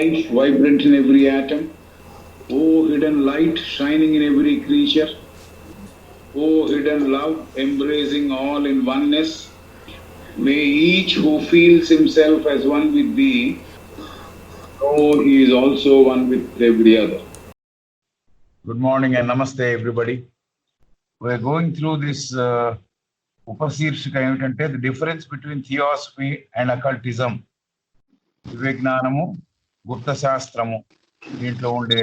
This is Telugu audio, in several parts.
life vibrant in every atom. O hidden light shining in every creature. O hidden love embracing all in oneness. May each who feels himself as one with thee know he is also one with every other. Good morning and namaste everybody. We are going through this ఉపశీర్షిక ఏమిటంటే the difference between theosophy and occultism. విజ్ఞానము గుప్త శాస్త్రము దీంట్లో ఉండే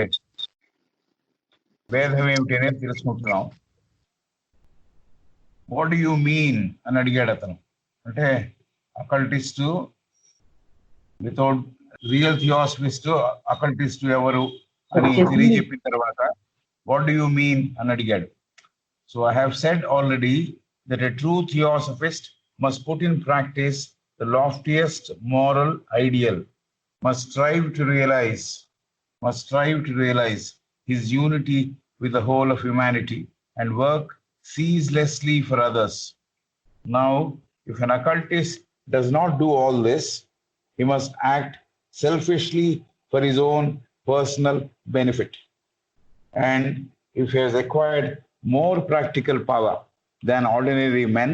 భేదం ఏమిటి అనేది తెలుసుకుంటున్నాం. వాట్ డూ యూ మీన్ అని అడిగాడు అతను. అంటే అకల్టిస్టు వితౌట్ రియల్ థియోసఫిస్టు అకల్టిస్టు ఎవరు అని తెలియజెప్పిన తర్వాత వాట్ డూ యూ మీన్ అని అడిగాడు. So I have said already that a true theosophist must put in practice the loftiest moral ideal, must strive to realize his unity with the whole of humanity and work ceaselessly for others. Now, if an occultist does not do all this, he must act selfishly for his own personal benefit. And if he has acquired more practical power than ordinary men,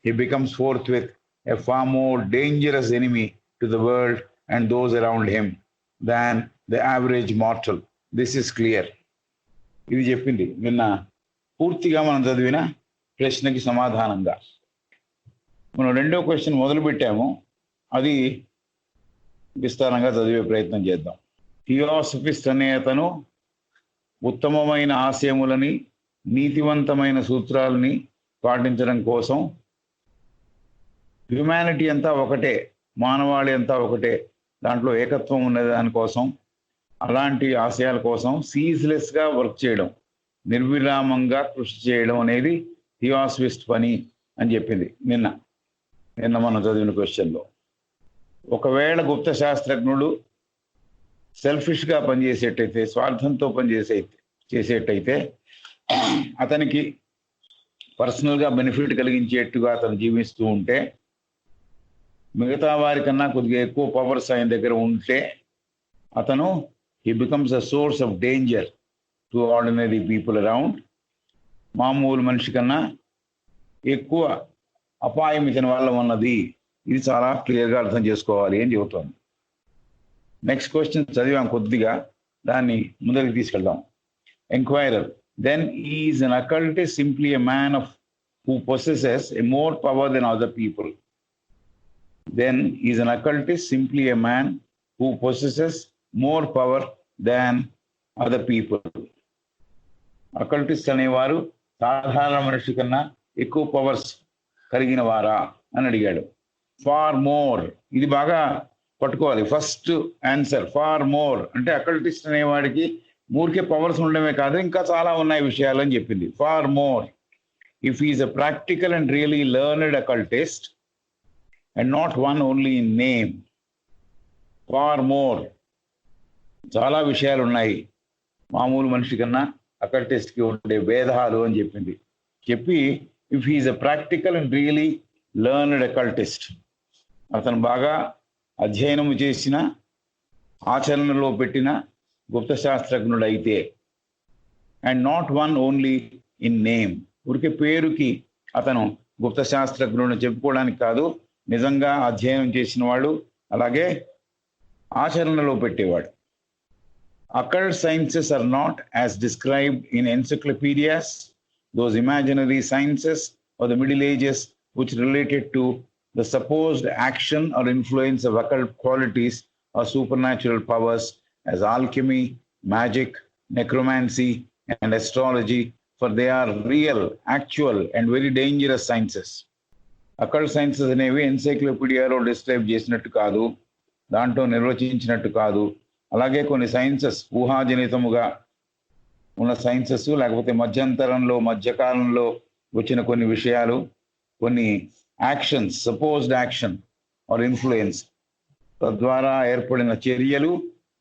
he becomes forthwith a far more dangerous enemy to the world and those around him than the average mortal. This is clear. ఇది చెప్పింది నిన్న పూర్తిగా మనం చదివిన ప్రశ్నకి సమాధానంగా. మనం రెండో క్వశ్చన్ మొదలు పెట్టాము, అది విస్తారంగా చదివే ప్రయత్నం చేద్దాం. థియోసఫిస్ట్ అనే అతను ఉత్తమమైన ఆశయములని నీతివంతమైన సూత్రాలని పాటించడం కోసం హ్యుమానిటీ అంతా ఒకటే, మానవాళి అంతా ఒకటే, దాంట్లో ఏకత్వం ఉన్న దానికోసం, అలాంటి ఆశయాల కోసం సీజ్లెస్గా వర్క్ చేయడం, నిర్విరామంగా కృషి చేయడం అనేది థియోసఫిస్ట్ పని అని చెప్పింది నిన్న మనం చదివిన క్వశ్చన్లో. ఒకవేళ గుప్త శాస్త్రజ్ఞుడు సెల్ఫిష్గా పనిచేసేటైతే, స్వార్థంతో చేసేటైతే అతనికి పర్సనల్గా బెనిఫిట్ కలిగించేట్టుగా అతను జీవిస్తూ ఉంటే, మిగతా వారికన్నా కొద్దిగా ఎక్కువ పవర్స్ ఆయన దగ్గర ఉంటే అతను he becomes a source of danger to ordinary people around. మామూలు మనిషి కన్నా ఎక్కువ అపాయం ఇతని వల్ల ఉన్నది. ఇది చాలా క్లియర్గా అర్థం చేసుకోవాలి అని చెబుతోంది. నెక్స్ట్ క్వశ్చన్ చదివాం కొద్దిగా, దాన్ని ముందరికి తీసుకెళ్దాం. Enquirer: then is an occultist simply a man who possesses a more power than other people? Then is an occultist simply a man who possesses more power than other people? Occultist అనేవారు సాధారణ మనిషి కన్నా ఎక్కువ పవర్స్ కలిగిన వారా అని అడిగాడు. ఫార్ మోర్, ఇది బాగా పట్టుకోవాలి. ఫస్ట్ ఆన్సర్ ఫార్ మోర్ అంటే అకల్టిస్ట్ అనేవాడికి ఊరికే పవర్స్ ఉండడమే కాదు, ఇంకా చాలా ఉన్నాయి విషయాలు అని చెప్పింది. Far more, if is a practical and really learned occultist and not one only in name. Far more, చాలా విషయాలు ఉన్నాయి మామూలు మనిషి కన్నా అకల్టిస్ట్కి ఉండే భేదాలు అని చెప్పి if is a practical and really learned occultist, అతను బాగా అధ్యయనం చేసిన ఆచరణలో పెట్టిన గుప్త శాస్త్రజ్ఞుడు అయితే, and not one only in name, ఊరికే పేరుకి అతను గుప్త శాస్త్రజ్ఞుడిని చెప్పుకోవడానికి కాదు, నిజంగా అధ్యయనం చేసిన వాడు, అలాగే ఆచరణలో పెట్టేవాడు. Occult sciences are not as described in encyclopaedias, those imaginary sciences of the middle Ages which related to the supposed action or influence of occult qualities or supernatural powers as alchemy, magic, necromancy, and astrology, for they are real, actual, and very dangerous sciences. Occult sciences అనేవి ఎన్సైక్లోపీడియాలో డిస్క్రైబ్ చేసినట్టు కాదు, దాంట్లో నిర్వచించినట్టు కాదు. అలాగే కొన్ని సైన్సెస్ ఊహాజనితముగా ఉన్న సైన్సెస్, లేకపోతే మధ్యకాలంలో వచ్చిన కొన్ని విషయాలు, కొన్ని actions, supposed action or influence, తద్వారా ఏర్పడిన చర్యలు,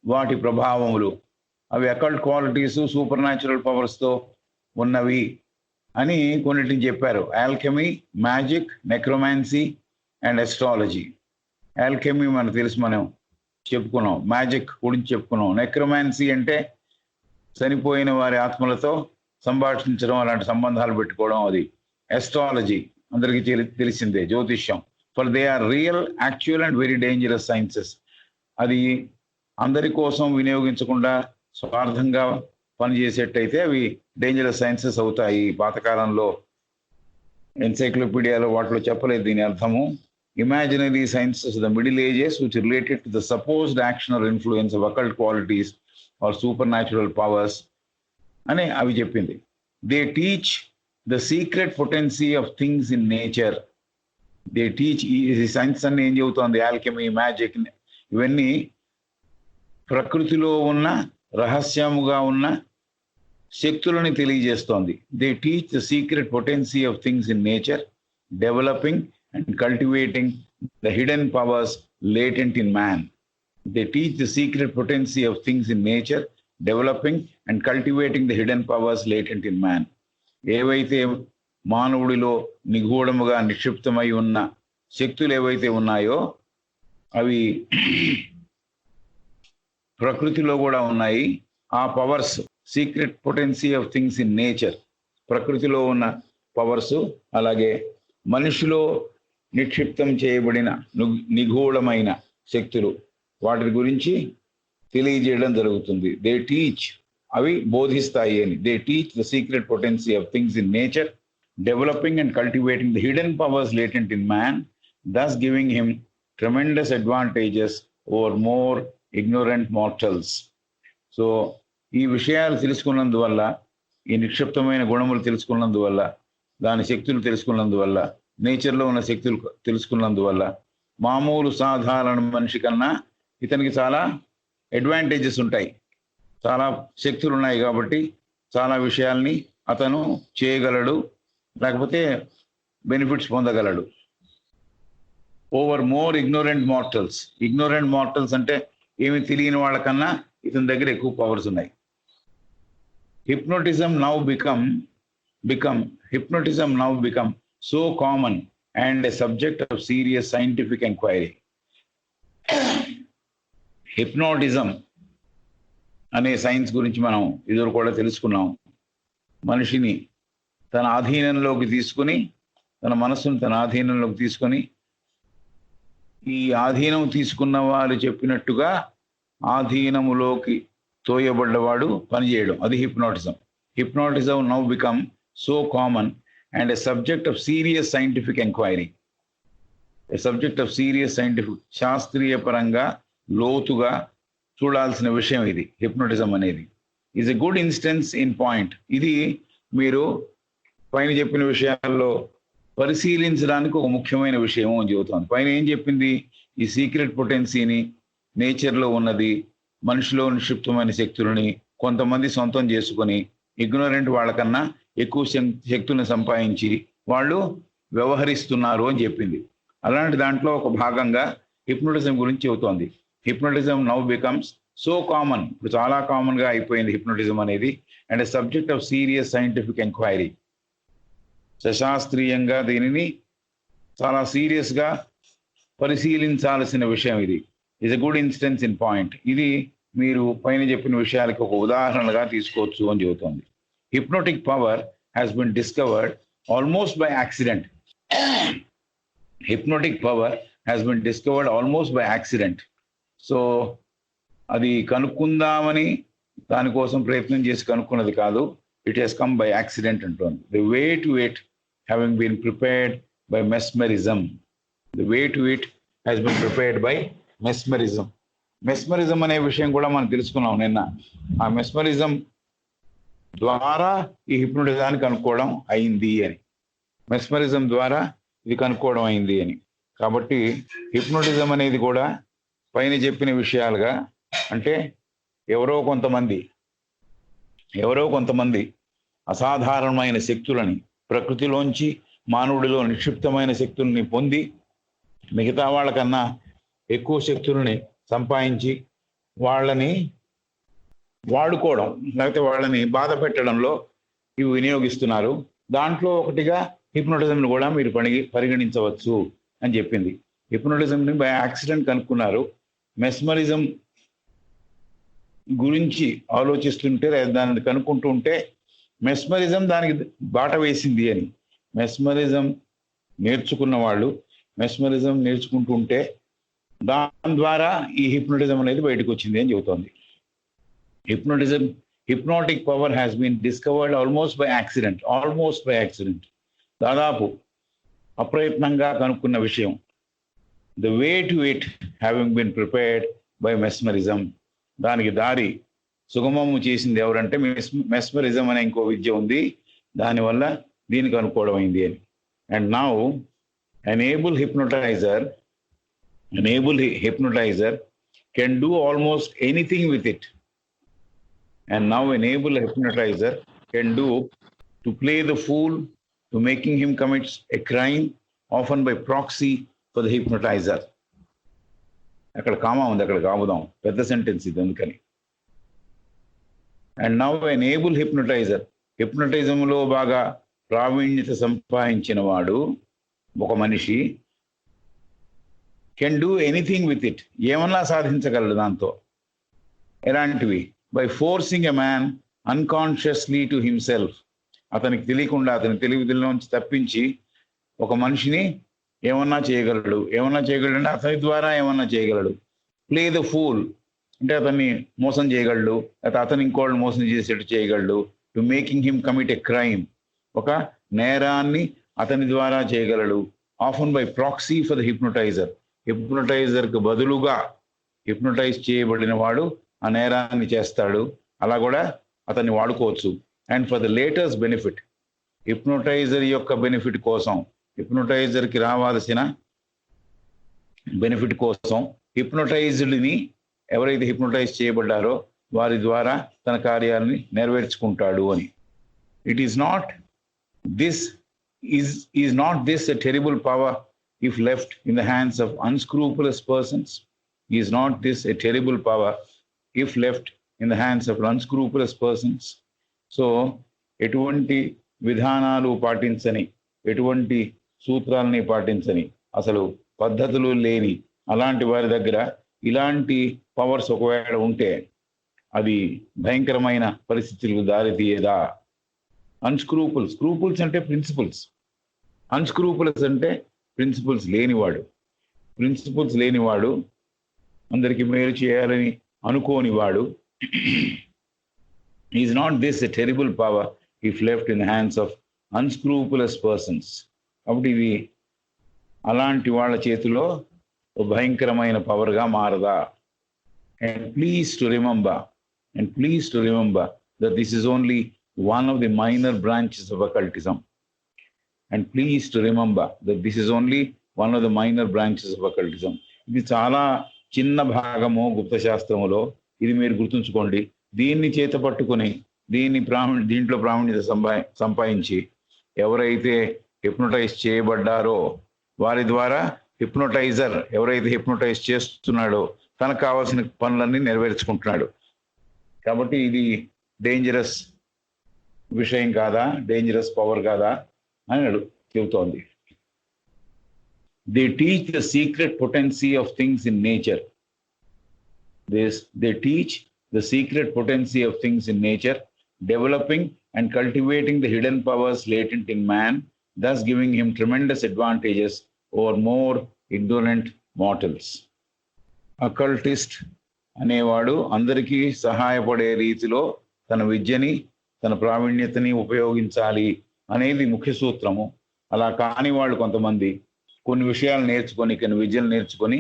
వాటి ప్రభావములు, అవి అకల్ట్ క్వాలిటీస్, సూపర్ న్యాచురల్ పవర్స్తో ఉన్నవి అని కొన్నిటిని చెప్పారు. Alchemy, magic, necromancy and astrology. Alchemy మనకు తెలుసు, మనం చెప్పుకున్నాం, మ్యాజిక్ గురించి చెప్పుకున్నాం. నెక్రోమాన్సీ అంటే చనిపోయిన వారి ఆత్మలతో సంభాషించడం, అలాంటి సంబంధాలు పెట్టుకోవడం. అది ఎస్ట్రాలజీ అందరికీ తెలిసిందే, జ్యోతిష్యం. For they are real, actual and very dangerous sciences. అది అందరి కోసం వినియోగించకుండా స్వార్థంగా పనిచేసేటైతే అవి డేంజరస్ సైన్సెస్ అవుతాయి. పాతకాలంలో ఎన్సైక్లోపీడియాలో వాటిలో చెప్పలేదు దీని అర్థము. Imaginary sciences the middle ages which related to the supposed action or influence of occult qualities or super natural powers అని అవి చెప్పింది. They teach the secret potency of things in nature. They teach, ఈ సైన్స్ అన్ని ఏం చెబుతోంది, ఆల్కెమీ, మ్యాజిక్, ఇవన్నీ ప్రకృతిలో ఉన్న రహస్యముగా ఉన్న శక్తులని తెలియజేస్తోంది. They teach the secret potency of things in nature, developing and cultivating the hidden powers latent in man. They teach the secret potency of things in nature, developing and cultivating the hidden powers latent in man. ఏవైతే మానవుడిలో నిగూఢముగా నిక్షిప్తమై ఉన్న శక్తులు ఏవైతే ఉన్నాయో అవి ప్రకృతిలో కూడా ఉన్నాయి. ఆ powers, secret potency of things in nature, ప్రకృతిలో ఉన్న పవర్స్, అలాగే మనిషిలో నిక్షిప్తం చేయబడిన నిగూఢమైన శక్తులు, వాటి గురించి తెలియజేయడం జరుగుతుంది. దే టీచ్, అవి బోధిస్తాయి అని. They teach the secret potency of things in nature, developing and cultivating the hidden powers latent in man, thus giving him tremendous advantages over more ignorant mortals. So ఈ విషయాలు తెలుసుకున్నందువల్ల, ఈ నిక్షిప్తమైన గుణములు తెలుసుకున్నందువల్ల, దాని శక్తులు తెలుసుకున్నందువల్ల, నేచర్లో ఉన్న శక్తులు తెలుసుకున్నందువల్ల మామూలు సాధారణ మనిషి కన్నా ఇతనికి చాలా అడ్వాంటేజెస్ ఉంటాయి. చాలా శక్తులు ఉన్నాయి కాబట్టి చాలా విషయాల్ని అతను చేయగలడు, లేకపోతే బెనిఫిట్స్ పొందగలడు. Over more ignorant mortals. Ignorant mortals అంటే ఏమి తెలియని వాళ్ళకన్నా ఇతని దగ్గర ఎక్కువ పవర్స్ ఉన్నాయి. Hypnotism now become so common and a subject of serious scientific enquiry. Hypnotism అనే సైన్స్ గురించి మనం ఇదివర కూడా తెలుసుకున్నాం. మనిషిని తన ఆధీనంలోకి తీసుకుని, తన మనస్సును తన ఆధీనంలోకి తీసుకొని, ఈ ఆధీనం తీసుకున్న వారు చెప్పినట్టుగా ఆధీనములోకి తోయబడ్డవాడు పనిచేయడం, అది hypnotism. Hypnotism now become so common and a subject of serious scientific enquiry. A subject of serious scientific, శాస్త్రీయ పరంగా లోతుగా చూడాల్సిన విషయం ఇది. హిప్నోటిజం అనేది is a good instance in point. ఇది మీరు పైన చెప్పిన విషయాల్లో పరిశీలించడానికి ఒక ముఖ్యమైన విషయం అని చెబుతోంది. పైన ఏం చెప్పింది, ఈ సీక్రెట్ పొటెన్సీని, నేచర్లో ఉన్నది, మనిషిలో నిక్షిప్తమైన శక్తులని కొంతమంది సొంతం చేసుకొని ఇగ్నోరెంట్ వాళ్ళకన్నా ఎక్కువ శక్తులను సంపాదించి వాళ్ళు వ్యవహరిస్తున్నారు అని చెప్పింది. అలాంటి దాంట్లో ఒక భాగంగా హిప్నోటిజం గురించి చెబుతోంది. Hypnotism now becomes so common, ఇప్పుడు చాలా కామన్గా అయిపోయింది హిప్నోటిజం అనేది. And subject of serious scientific enquiry, సశాస్త్రీయంగా దీనిని చాలా సీరియస్గా పరిశీలించాల్సిన విషయం ఇది. Is a good instance in point. ఇది మీరు పైన చెప్పిన విషయాలకు ఒక ఉదాహరణగా తీసుకోవచ్చు అని చెబుతోంది. Hypnotic power has been discovered almost by accident. Hypnotic power has been discovered almost by accident. So అది కనుక్కుందామని దానికోసం ప్రయత్నం చేసి కనుక్కున్నది కాదు. It has come by accident అంటోంది. The way to it having been prepared by mesmerism. The way to it has been prepared by mesmerism. Mesmerism అనే విషయం కూడా మనం తెలుసుకున్నాం నిన్న. ఆ మెస్మరిజం ద్వారా ఈ హిప్నోటిజాన్ని కనుక్కోవడం అయింది అని, మెస్మరిజం ద్వారా ఇది కనుక్కోవడం అయింది అని. కాబట్టి హిప్నోటిజం అనేది కూడా పైన చెప్పిన విషయాలుగా, అంటే ఎవరో కొంతమంది అసాధారణమైన శక్తులని, ప్రకృతిలోంచి మానవుడిలో నిక్షిప్తమైన శక్తుల్ని పొంది మిగతా వాళ్ళకన్నా ఎక్కువ శక్తుల్ని సంపాదించి వాళ్ళని వాడుకోవడం, లేకపోతే వాళ్ళని బాధ పెట్టడంలో ఇవి వినియోగిస్తున్నారు. దాంట్లో ఒకటిగా హిప్నోటిజంని కూడా మీరు పరిగణించవచ్చు అని చెప్పింది. హిప్నోటిజంని బై యాక్సిడెంట్ కనుక్కున్నారు. మెస్మరిజం గురించి ఆలోచిస్తుంటే దాన్ని కనుక్కుంటూ ఉంటే మెస్మరిజం దానికి బాట వేసింది అని. మెస్మరిజం నేర్చుకున్న వాళ్ళు మెస్మరిజం నేర్చుకుంటూ ఉంటే దాని ద్వారా ఈ హిప్నోటిజం అనేది బయటకు వచ్చింది అని చెబుతోంది. Hypnotic power has been discovered almost by accident. దాదాపు అప్రయత్నంగా కనుక్కున్న విషయం. The way to it having been prepared by mesmerism. దానికి దారి సుగమము చేసింది ఎవరంటే మెస్మరిజం అనే ఇంకో విద్య ఉంది, దానివల్ల దీనికి అనుకోవడం అయింది అని. And now enable hypnotiser can do almost anything with it. And now enable hypnotizer can do to play the fool, to making him commit a crime, often by proxy for the hypnotizer. అక్కడ కామా ఉంది, అక్కడ కాముదాం, పెద్ద సెంటెన్స్ ఇది అందుకని. అండ్ నౌ ఎనేబుల్ హిప్నోటైజంలో బాగా ప్రావీణ్యత సంపాదించిన వాడు ఒక మనిషి can do anything with it, ఏమన్నా సాధించగలడు దాంతో. ఎలాంటివి? By forcing a man unconsciously to himself. అతనికి తెలియకుండా, అతని తెలివిలోంచి తప్పించి ఒక మనిషిని ఏమన్నా చేయగలడు అంటే అతని ద్వారా ఏమన్నా చేయగలడు. ప్లే ద ఫూల్ అంటే అతన్ని మోసం చేయగలడు, లేకపోతే అతను ఇంకోళ్ళు మోసం చేసేట్టు చేయగలడు. To making him commit a crime, ఒక నేరాన్ని అతని ద్వారా చేయగలడు. Often by proxy for the హిప్నోటైజర్కి బదులుగా హిప్నోటైజ్ చేయబడిన వాడు ఆ నేరాన్ని చేస్తాడు. అలా కూడా అతన్ని వాడుకోవచ్చు. And for the latter's benefit, hypnotiser యొక్క బెనిఫిట్ కోసం, హిప్నోటైజర్కి రావాల్సిన బెనిఫిట్ కోసం హిప్నోటైజ్డ్ని, ఎవరైతే హిప్నోటైజ్ చేయబడ్డారో వారి ద్వారా తన కార్యాలని నెరవేర్చుకుంటాడు అని. It is not this a terrible power if left in the hands of unscrupulous persons? Is not this a terrible power if left in the hands of unscrupulous persons? So ఎటువంటి విధానాలు పాటించని, ఎటువంటి సూత్రాలని పాటించని, అసలు పద్ధతులు లేని అలాంటి వారి దగ్గర ఇలాంటి పవర్స్ ఒకవేళ ఉంటే అది భయంకరమైన పరిస్థితులకు దారి తీయదా? స్క్రూపుల్స్ అంటే ప్రిన్సిపల్స్, అన్స్క్రూపులస్ అంటే ప్రిన్సిపల్స్ లేనివాడు, అందరికీ మేలు చేయాలని అనుకోనివాడు. Is not this a terrible power if left in the hands of unscrupulous persons. కాబట్టి ఇది అలాంటి వాళ్ళ చేతిలో భయంకరమైన పవర్గా మారదా? And please to remember that this is only one of the minor branches of occultism. And please to remember that this is only one of the minor branches of occultism. ఇది చాలా చిన్న భాగము గుప్త శాస్త్రములో, ఇది మీరు గుర్తుంచుకోండి. దీన్ని చేత పట్టుకుని దీంట్లో ప్రావీణ్యత సంపాదించి ఎవరైతే హిప్నోటైజ్ చేయబడ్డారో వారి ద్వారా హిప్నోటైజర్ ఎవరైతే హిప్నోటైజ్ చేస్తున్నాడో తనకు కావాల్సిన పనులన్నీ నెరవేర్చుకుంటున్నాడు. కాబట్టి ఇది డేంజరస్ విషయం కాదా, డేంజరస్ పవర్ కాదా అని చెబుతోంది. They teach the secret potency of things in nature. They teach the secret potency of things in nature, developing and cultivating the hidden powers latent in man, thus giving him tremendous advantages over more ignorant mortals. Occultist అనేవాడు అందరికీ సహాయపడే రీతిలో తన విద్యని, తన ప్రావీణ్యతని ఉపయోగించాలి అనేది ముఖ్య సూత్రము. అలా కాని వాళ్ళు కొంతమంది కొన్ని విషయాలు నేర్చుకొని, కొన్ని విద్యలు నేర్చుకొని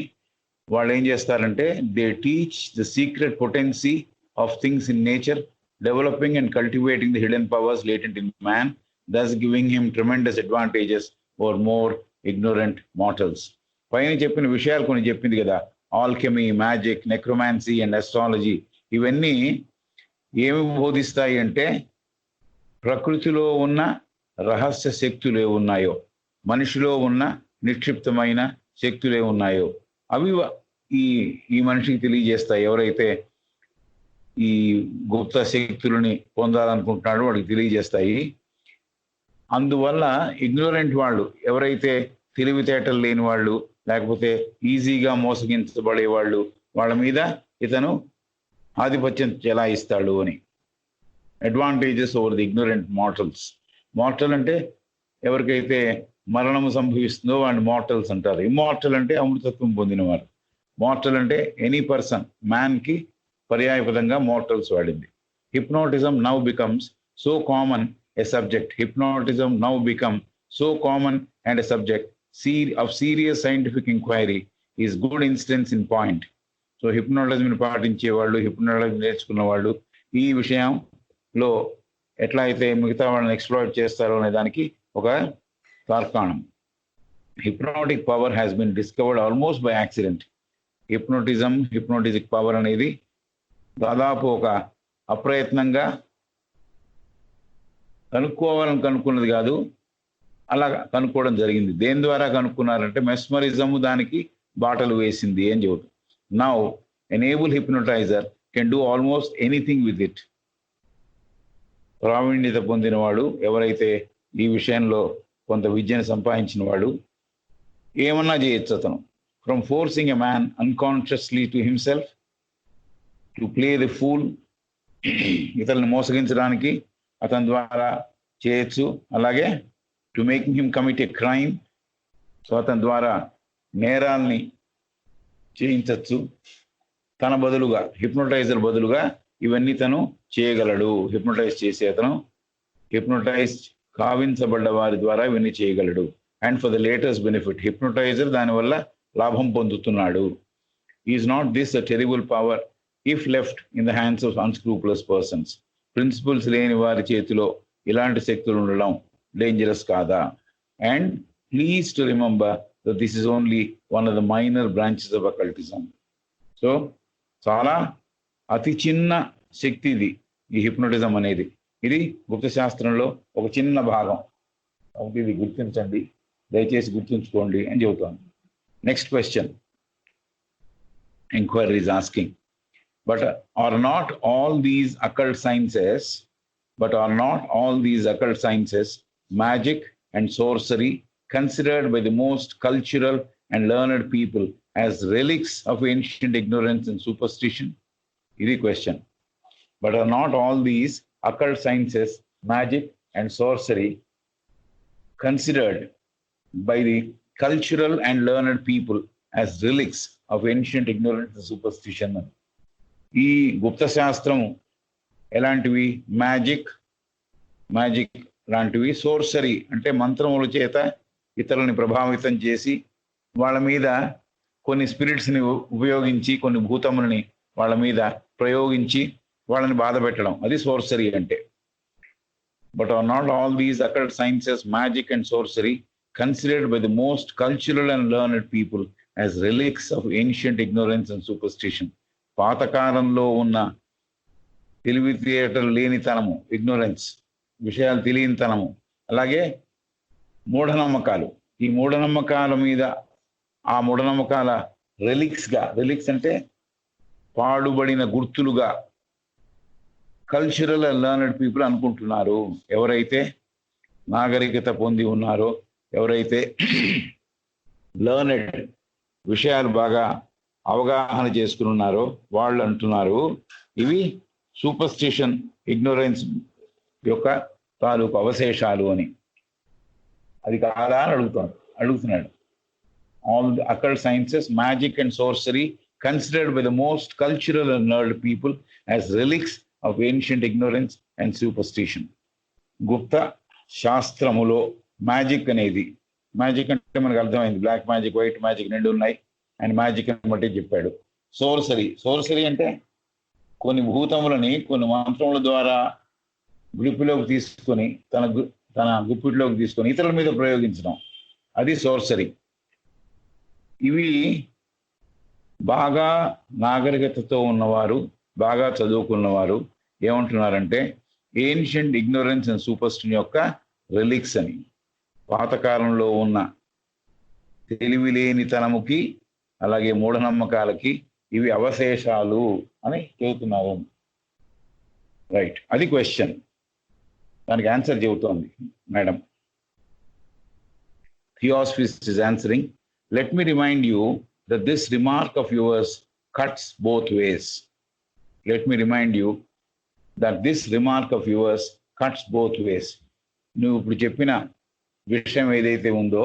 వాళ్ళు ఏం చేస్తారంటే they teach the secret potency of things in nature, developing and cultivating the hidden powers latent in man, thus giving him tremendous advantages over more ignorant mortals. పైన చెప్పిన విషయాలు కొన్ని చెప్పింది కదా, alchemy, magic, necromancy and astrology, ఇవన్నీ ఏమి బోధిస్తాయి అంటే ప్రకృతిలో ఉన్న రహస్య శక్తులు ఏ ఉన్నాయో, మనిషిలో ఉన్న నిక్షిప్తమైన శక్తులు ఏ ఉన్నాయో అవి ఈ మనిషికి తెలియజేస్తాయి. ఎవరైతే ఈ గుప్త శక్తులని పొందాలనుకుంటున్నాడో వాడికి తెలియజేస్తాయి. అందువల్ల ఇగ్నోరెంట్ వాళ్ళు, ఎవరైతే తెలివితేటలు లేని వాళ్ళు, లేకపోతే ఈజీగా మోసగించబడే వాళ్ళు, వాళ్ళ మీద ఇతను ఆధిపత్యం చెలాయిస్తాడు అని. Advantages over the ignorant mortals. Mortal అంటే ఎవరికైతే మరణము సంభవిస్తుందో వాడిని మార్టల్స్ అంటారు. ఇమ్మార్టల్ అంటే అమృతత్వం పొందినవారు. మార్టల్ అంటే ఎనీ పర్సన్, మ్యాన్కి పర్యాయపదంగా మార్టల్స్ వాడింది. Hypnotism now becomes so common a subject. Hypnotism now become so common and a subject of serious scientific enquiry is good instance in point. So హిప్నోటిజంని పాటించేవాళ్ళు, హిప్నోటిజం నేర్చుకున్న వాళ్ళు ఈ విషయంలో ఎట్లా అయితే మిగతా వాళ్ళని ఎక్స్ప్లాయిట్ చేస్తారో అనే దానికి ఒక తార్కాణం. Hypnotic power has been discovered almost by accident. Hypnotic power అనేది దాదాపు ఒక అప్రయత్నంగా కనుక్కున్నది కాదు, అలా కనుక్కోవడం జరిగింది. దేని ద్వారా కనుక్కున్నారంటే మెస్మరిజము దానికి బాటలు వేసింది అని చెబుతాం. Now enable hypnotiser can do almost anything with it. ప్రావీణ్యత పొందినవాడు, ఎవరైతే ఈ విషయంలో కొంత విద్యను సంపాదించిన వాడు, ఏమన్నా చేయొచ్చు అతను. From forcing a man unconsciously to himself to play the fool, ఇతరులను మోసగించడానికి అతని ద్వారా చేయొచ్చు. అలాగే to making him commit a crime, so అతని ద్వారా నేరాల్ని చేయించవచ్చు. తన బదులుగా, హిప్నోటైజర్ బదులుగా ఇవన్నీ తను చేయగలడు. హిప్నోటైజ్ చేసే అతను హిప్నోటైజ్ కావించబడ్డ వారి ద్వారా ఇవన్నీ చేయగలడు. And for the latest benefit, hypnotiser దానివల్ల లాభం పొందుతున్నాడు. Is not this a terrible power if left in the hands of unscrupulous persons? Principles లేని వారి చేతిలో ఇలాంటి శక్తులు ఉండడం డేంజరస్ కాదా? And please to remember that this is only one of the minor branches of occultism. So చాలా అతి చిన్న శక్తి ఇది, ఈ హిప్నోటిజం అనేది. ఇది గుప్త శాస్త్రంలో ఒక చిన్న భాగం. ఇది గుర్తించండి, దయచేసి గుర్తుంచుకోండి అని చెబుతాను. Next question enquiry is asking, but are not all these occult sciences magic and sorcery considered by the most cultural and learned people as relics of ancient ignorance and superstition? Is question. But are not all these occult sciences, magic and sorcery considered by the cultural and learned people as relics of ancient ignorance and superstition? ఈ గుప్త శాస్త్రము ఎలాంటివి? మ్యాజిక్ లాంటివి, సోర్సరీ అంటే మంత్రముల చేత ఇతరులని ప్రభావితం చేసి వాళ్ళ మీద కొన్ని స్పిరిట్స్ని ఉపయోగించి, కొన్ని భూతములని వాళ్ళ మీద ప్రయోగించి వాళ్ళని బాధ పెట్టడం, అది సోర్సరీ అంటే. But are not all these occult sciences, magic and sorcery considered by the most cultural and learned people as relics of ancient ignorance and superstition? పాతకాలంలో ఉన్న తెలివితేటలు లేనితనము, ఇగ్నోరెన్స్, విషయాలు తెలియనితనము, అలాగే మూఢనమ్మకాలు, ఈ మూఢనమ్మకాల మీద, ఆ మూఢనమ్మకాల రిలిక్స్ అంటే పాడుబడిన గుర్తులుగా కల్చరల్ అండ్ లెర్నెడ్ పీపుల్ అనుకుంటున్నారు. ఎవరైతే నాగరికత పొంది ఉన్నారో, ఎవరైతే లెర్నెడ్, విషయాలు బాగా అవగాహన చేసుకుని ఉన్నారో వాళ్ళు అంటున్నారు ఇవి సూపర్స్టిషన్, ఇగ్నోరెన్స్ యొక్క తాలూకు అవశేషాలు అని. అది కాదా అని అడుగుతున్నాడు. All the occult sciences, magic and sorcery considered by the most cultural and learned people as relics of ancient ignorance and superstition. గుప్త శాస్త్రములో మ్యాజిక్ అనేది, మ్యాజిక్ అంటే మనకు అర్థమైంది, బ్లాక్ మ్యాజిక్, వైట్ మ్యాజిక్ రెండు ఉన్నాయి. ఆయన మ్యాజిక్ అని బట్టి చెప్పాడు. సోర్సరీ అంటే కొన్ని భూతములని కొన్ని మంత్రముల ద్వారా గ్రిప్పులోకి తీసుకొని, తన గుప్పిట్లోకి తీసుకొని ఇతరుల మీద ప్రయోగించడం, అది సోర్సరీ. ఇవి బాగా నాగరికతతో ఉన్నవారు, బాగా చదువుకున్నవారు ఏమంటున్నారంటే ఏన్షియంట్ ఇగ్నోరెన్స్ అండ్ సూపర్స్టిషన్ యొక్క రిలిక్స్ అని. పాతకాలంలో ఉన్న తెలివిలేనితనముకి అలాగే మూఢనమ్మకాలకి ఇవి అవశేషాలు అని చెబుతున్నారు. రైట్, అది క్వశ్చన్. దానికి ఆన్సర్ చెబుతోంది madam. Theosophist is answering. Let me remind you that this remark of yours cuts both ways. Let me remind you that this remark of yours cuts both ways. నువ్వు ఇప్పుడు చెప్పిన విషయం ఏదైతే ఉందో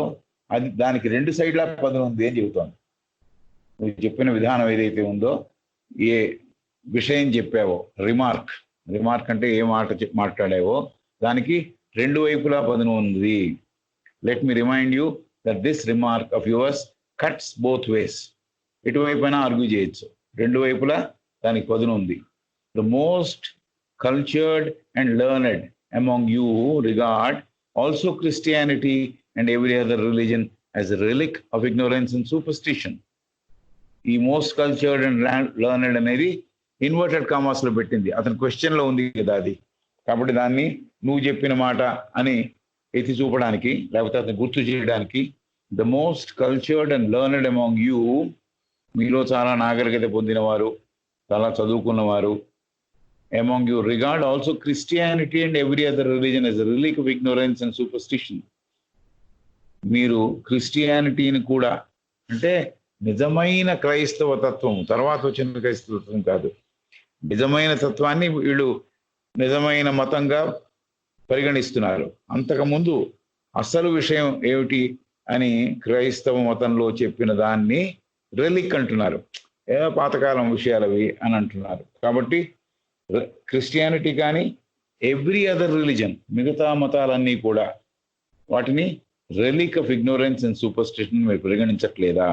అది దానికి రెండు సైడ్ల పదం ఉంది అని చెబుతోంది. నువ్వు చెప్పిన విధానం ఏదైతే ఉందో, ఏ విషయం చెప్పావో, రిమార్క్ అంటే ఏ మాట మాట్లాడావో దానికి రెండు వైపులా పదం ఉంది. Let me remind you that this remark of yours cuts both ways. ఎటువైపునా ఆర్గ్యూ చేయొచ్చు, రెండు వైపులా దానికి పదును ఉంది. The most cultured and learned among you regard also Christianity and every other religion as a relic of ignorance and superstition. ఈ మోస్ట్ కల్చర్డ్ అండ్ లెర్నెడ్ అనేది ఇన్వర్టెడ్ కామర్స్ లో పెట్టింది, అతని క్వశ్చన్ లో ఉంది కదా అది. కాబట్టి దాన్ని నువ్వు చెప్పిన మాట అని ఎత్తి చూపడానికి, లేకపోతే అతను గుర్తు చేయడానికి, the most cultured and learned among you, మీలో చాలా నాగరికత పొందినవారు, చాలా చదువుకున్నవారు, among you regard also Christianity and every other religion as a relic of ignorance and superstition. మీరు క్రిస్టియానిటీని కూడా, అంటే నిజమైన క్రైస్తవ తత్వం, తర్వాత వచ్చిన క్రైస్తవ తత్వం కాదు, నిజమైన తత్వాన్ని వీళ్ళు నిజమైన మతంగా పరిగణిస్తున్నారు. అంతకుముందు అసలు విషయం ఏమిటి అని క్రైస్తవ మతంలో చెప్పిన దాన్ని రెలిక్ అంటున్నారు, ఏదో పాతకాలం విషయాలవి అని అంటున్నారు. కాబట్టి క్రిస్టియానిటీ కానీ ఎవ్రీ అదర్ రిలీజన్, మిగతా మతాలన్నీ కూడా వాటిని relic of ignorance and superstition మీరు పరిగణించట్లేదా?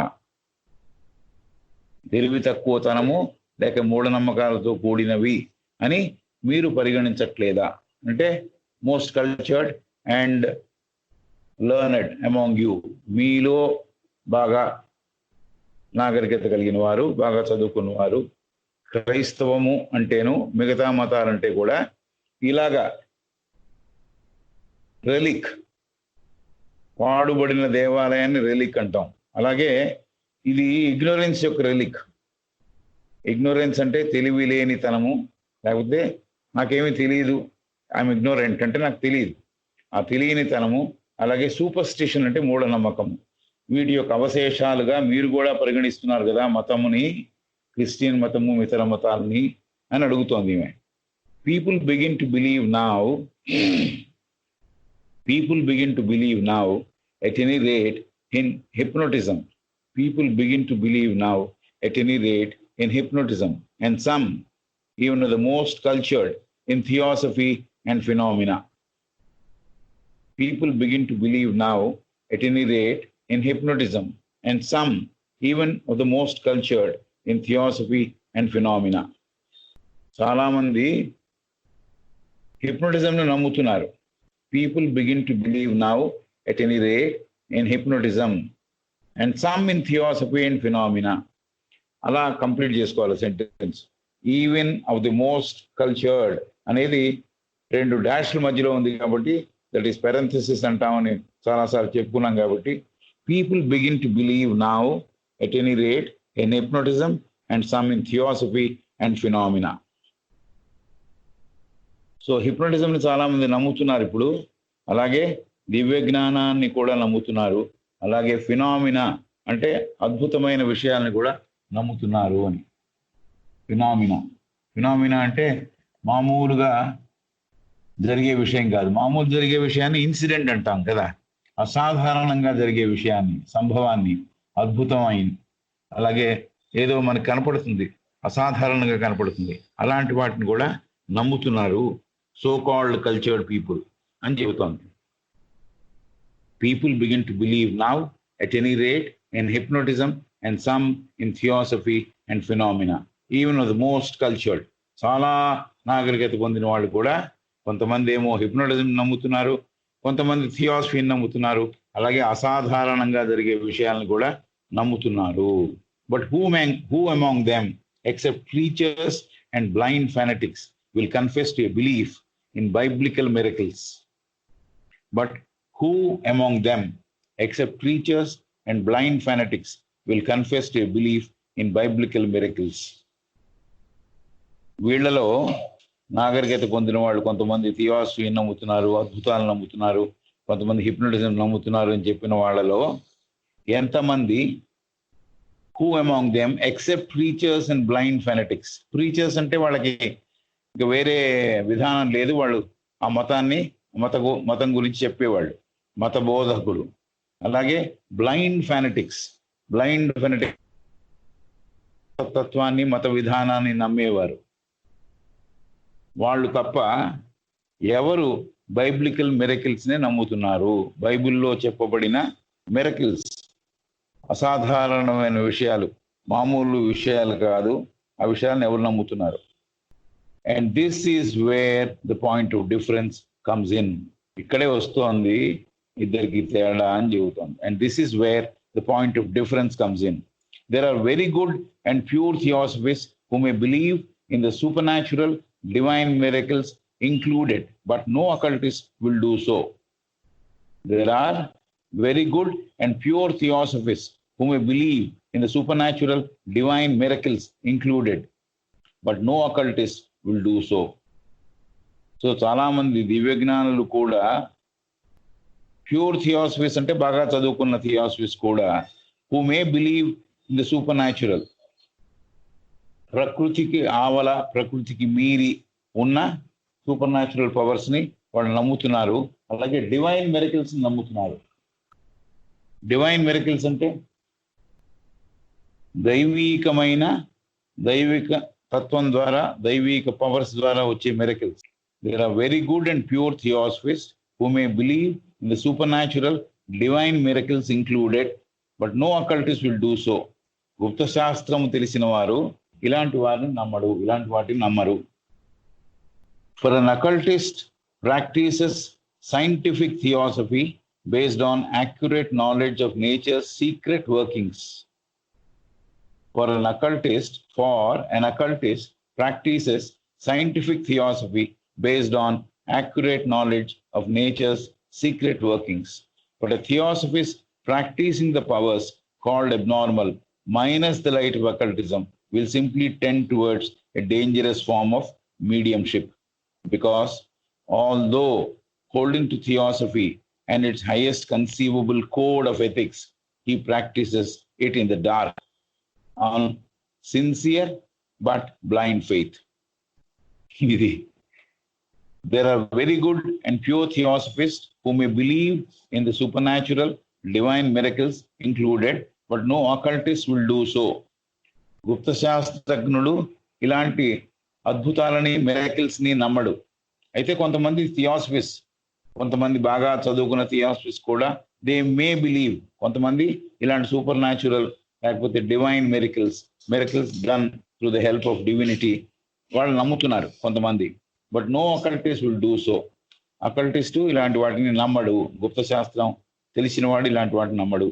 తెలివి తక్కువతనము లేక మూఢనమ్మకాలతో కూడినవి అని మీరు పరిగణించట్లేదా? అంటే most cultured and learned among you, మీలో బాగా నాగరికత కలిగిన వారు, బాగా చదువుకున్న వారు, క్రైస్తవము అంటేను మిగతా మతాలంటే కూడా ఇలాగా రెలిక్, పాడుబడిన దేవాలయాన్ని రెలిక్ అంటాం. అలాగే ఇది ఇగ్నోరెన్స్ యొక్క రెలిక్. ఇగ్నోరెన్స్ అంటే తెలివి లేనితనము, లేకపోతే నాకేమీ తెలియదు, ఐఎమ్ ఇగ్నోరెంట్ అంటే నాకు తెలియదు, ఆ తెలియనితనము. అలాగే సూపర్స్టిషన్ అంటే మూఢనమ్మకము. వీటి యొక్క అవశేషాలుగా మీరు కూడా పరిగణిస్తున్నారు కదా మతముని, క్రిస్టియన్ మతము, ఇతర మతాలని అని అడుగుతోంది ఈమె. People begin to believe now at any rate in hypnotism. People begin to believe now at any rate in hypnotism, and some, even the most cultured, in theosophy and phenomena. People begin to believe now at any rate in hypnotism, and some, even of the most cultured, in theosophy and phenomena. చాలా మంది హిప్నోటిజంను నమ్ముతున్నారు. People begin to believe now at any rate in hypnotism, and some in theosophy and phenomena. అలా కంప్లీట్ చేసుకోవాలి sentence. Even of the most cultured అనేది రెండు డాష్ల మధ్యలో ఉంది కాబట్టి దట్ ఈస్ పెరంథసిస్ అంటామని చాలాసార్లు చెప్పుకున్నాం. కాబట్టి people begin to believe now at any rate in hypnotism and some in theosophy and phenomena. So హిప్నోటిజంని చాలా మంది నమ్ముతున్నారు ఇప్పుడు. అలాగే దివ్య జ్ఞానాన్ని కూడా నమ్ముతున్నారు. అలాగే ఫినామినా అంటే అద్భుతమైన విషయాలను కూడా నమ్ముతున్నారు అని. ఫినామినా అంటే మామూలుగా జరిగే విషయం కాదు. మామూలు జరిగే విషయాన్ని ఇన్సిడెంట్ అంటాం కదా, అసాధారణంగా జరిగే విషయాన్ని, సంభవాన్ని అద్భుతమైంది. అలాగే ఏదో మనకు కనపడుతుంది, అసాధారణంగా కనపడుతుంది, అలాంటి వాటిని కూడా నమ్ముతున్నారు సో కాల్డ్ కల్చర్డ్ పీపుల్ అని చెబుతోంది. People begin to believe now at any rate in hypnotism and some in theosophy and phenomena. Even of the most cultured, చాలా నాగరికత పొందిన వాళ్ళు కూడా కొంతమంది ఏమో హిప్నోటిజం నమ్ముతున్నారు, కొంతమంది థియాసఫీని నమ్ముతున్నారు, అలాగే అసాధారణంగా జరిగే విషయాలను కూడా నమ్ముతున్నారు. But who among them except preachers and blind fanatics will confess to a belief in biblical miracles? But who among them except preachers and blind fanatics will confess to a belief in biblical miracles? వీళ్లలో నాగరికత పొందిన వాళ్ళు కొంతమంది థియాసఫీ నమ్ముతున్నారు, అద్భుతాలు నమ్ముతున్నారు, కొంతమంది హిప్నోటిజం నమ్ముతున్నారు అని చెప్పిన వాళ్ళలో ఎంతమంది who among them except preachers and blind fanatics. Preachers అంటే వాళ్ళకి ఇక వేరే విధానం లేదు, వాళ్ళు ఆ మతాన్ని మతం గురించి చెప్పేవాళ్ళు, మత బోధకులు. అలాగే బ్లైండ్ ఫెనటిక్స్ తత్వాన్ని మత విధానాన్ని నమ్మేవారు. వాళ్ళు తప్ప ఎవరు బైబిలికల్ మిరకిల్స్ నే నమ్ముతున్నారు. బైబిల్లో చెప్పబడిన మిరకిల్స్, అసాధారణమైన విషయాలు, మామూలు విషయాలు కాదు, ఆ విషయాలను ఎవరు నమ్ముతున్నారు. And this is where the point of difference comes in. ఇక్కడే వస్తోంది ఇద్దరికి తేడా అని చెబుతోంది. And this is where the point of difference comes in. There are very good and pure theosophists who may believe in the supernatural, divine miracles included, but no occultist will do so. There are very good and pure theosophists who may believe in the supernatural, divine miracles included, but no occultist will do so. So చాలా మంది దివ్యజ్ఞానులు కూడా, ప్యూర్ థియాసఫిస్ట్ అంటే బాగా చదువుకున్న థియాసఫిస్ట్ కూడా, who may believe in the supernatural, ప్రకృతికి ఆవల, ప్రకృతికి మీరి ఉన్న సూపర్ న్యాచురల్ పవర్స్ ని వాళ్ళు నమ్ముతున్నారు. అలాగే డివైన్ మిరకిల్స్ నమ్ముతున్నారు. డివైన్ మిరకిల్స్ అంటే దైవిక తత్వం ద్వారా, దైవిక పవర్స్ ద్వారా వచ్చే miracles. There are very good and pure theosophist who may believe in the supernatural, divine miracles included, but no occultist will do so. గుప్త శాస్త్రము తెలిసిన వారు ఇలాంటి వాటిని నమ్మరు. For an occultist practices scientific theosophy based on accurate knowledge of nature's secret workings. For an occultist practices scientific theosophy based on accurate knowledge of nature's secret workings. But a theosophist practicing the powers called abnormal minus the light of occultism will simply tend towards a dangerous form of mediumship, because although holding to theosophy and its highest conceivable code of ethics, he practices it in the dark on sincere but blind faith. There are very good and pure theosophists who may believe in the supernatural, divine miracles included, but no occultist will do so. గుప్త శాస్త్రజ్ఞుడు ఇలాంటి అద్భుతాలని, మిరాకిల్స్ ని నమ్మడు. అయితే కొంతమంది థియాసఫిస్ట్, కొంతమంది బాగా చదువుకున్న థియాసఫిస్ట్ కూడా దే మే బిలీవ్, కొంతమంది ఇలాంటి సూపర్ న్యాచురల్ లేకపోతే divine miracles done through the help of divinity వాళ్ళు నమ్ముతున్నారు కొంతమంది. But no occultist will do so. Occultist ఇలాంటి వాటిని నమ్మడు. గుప్త శాస్త్రం తెలిసిన వాడు ఇలాంటి వాటిని నమ్మడు.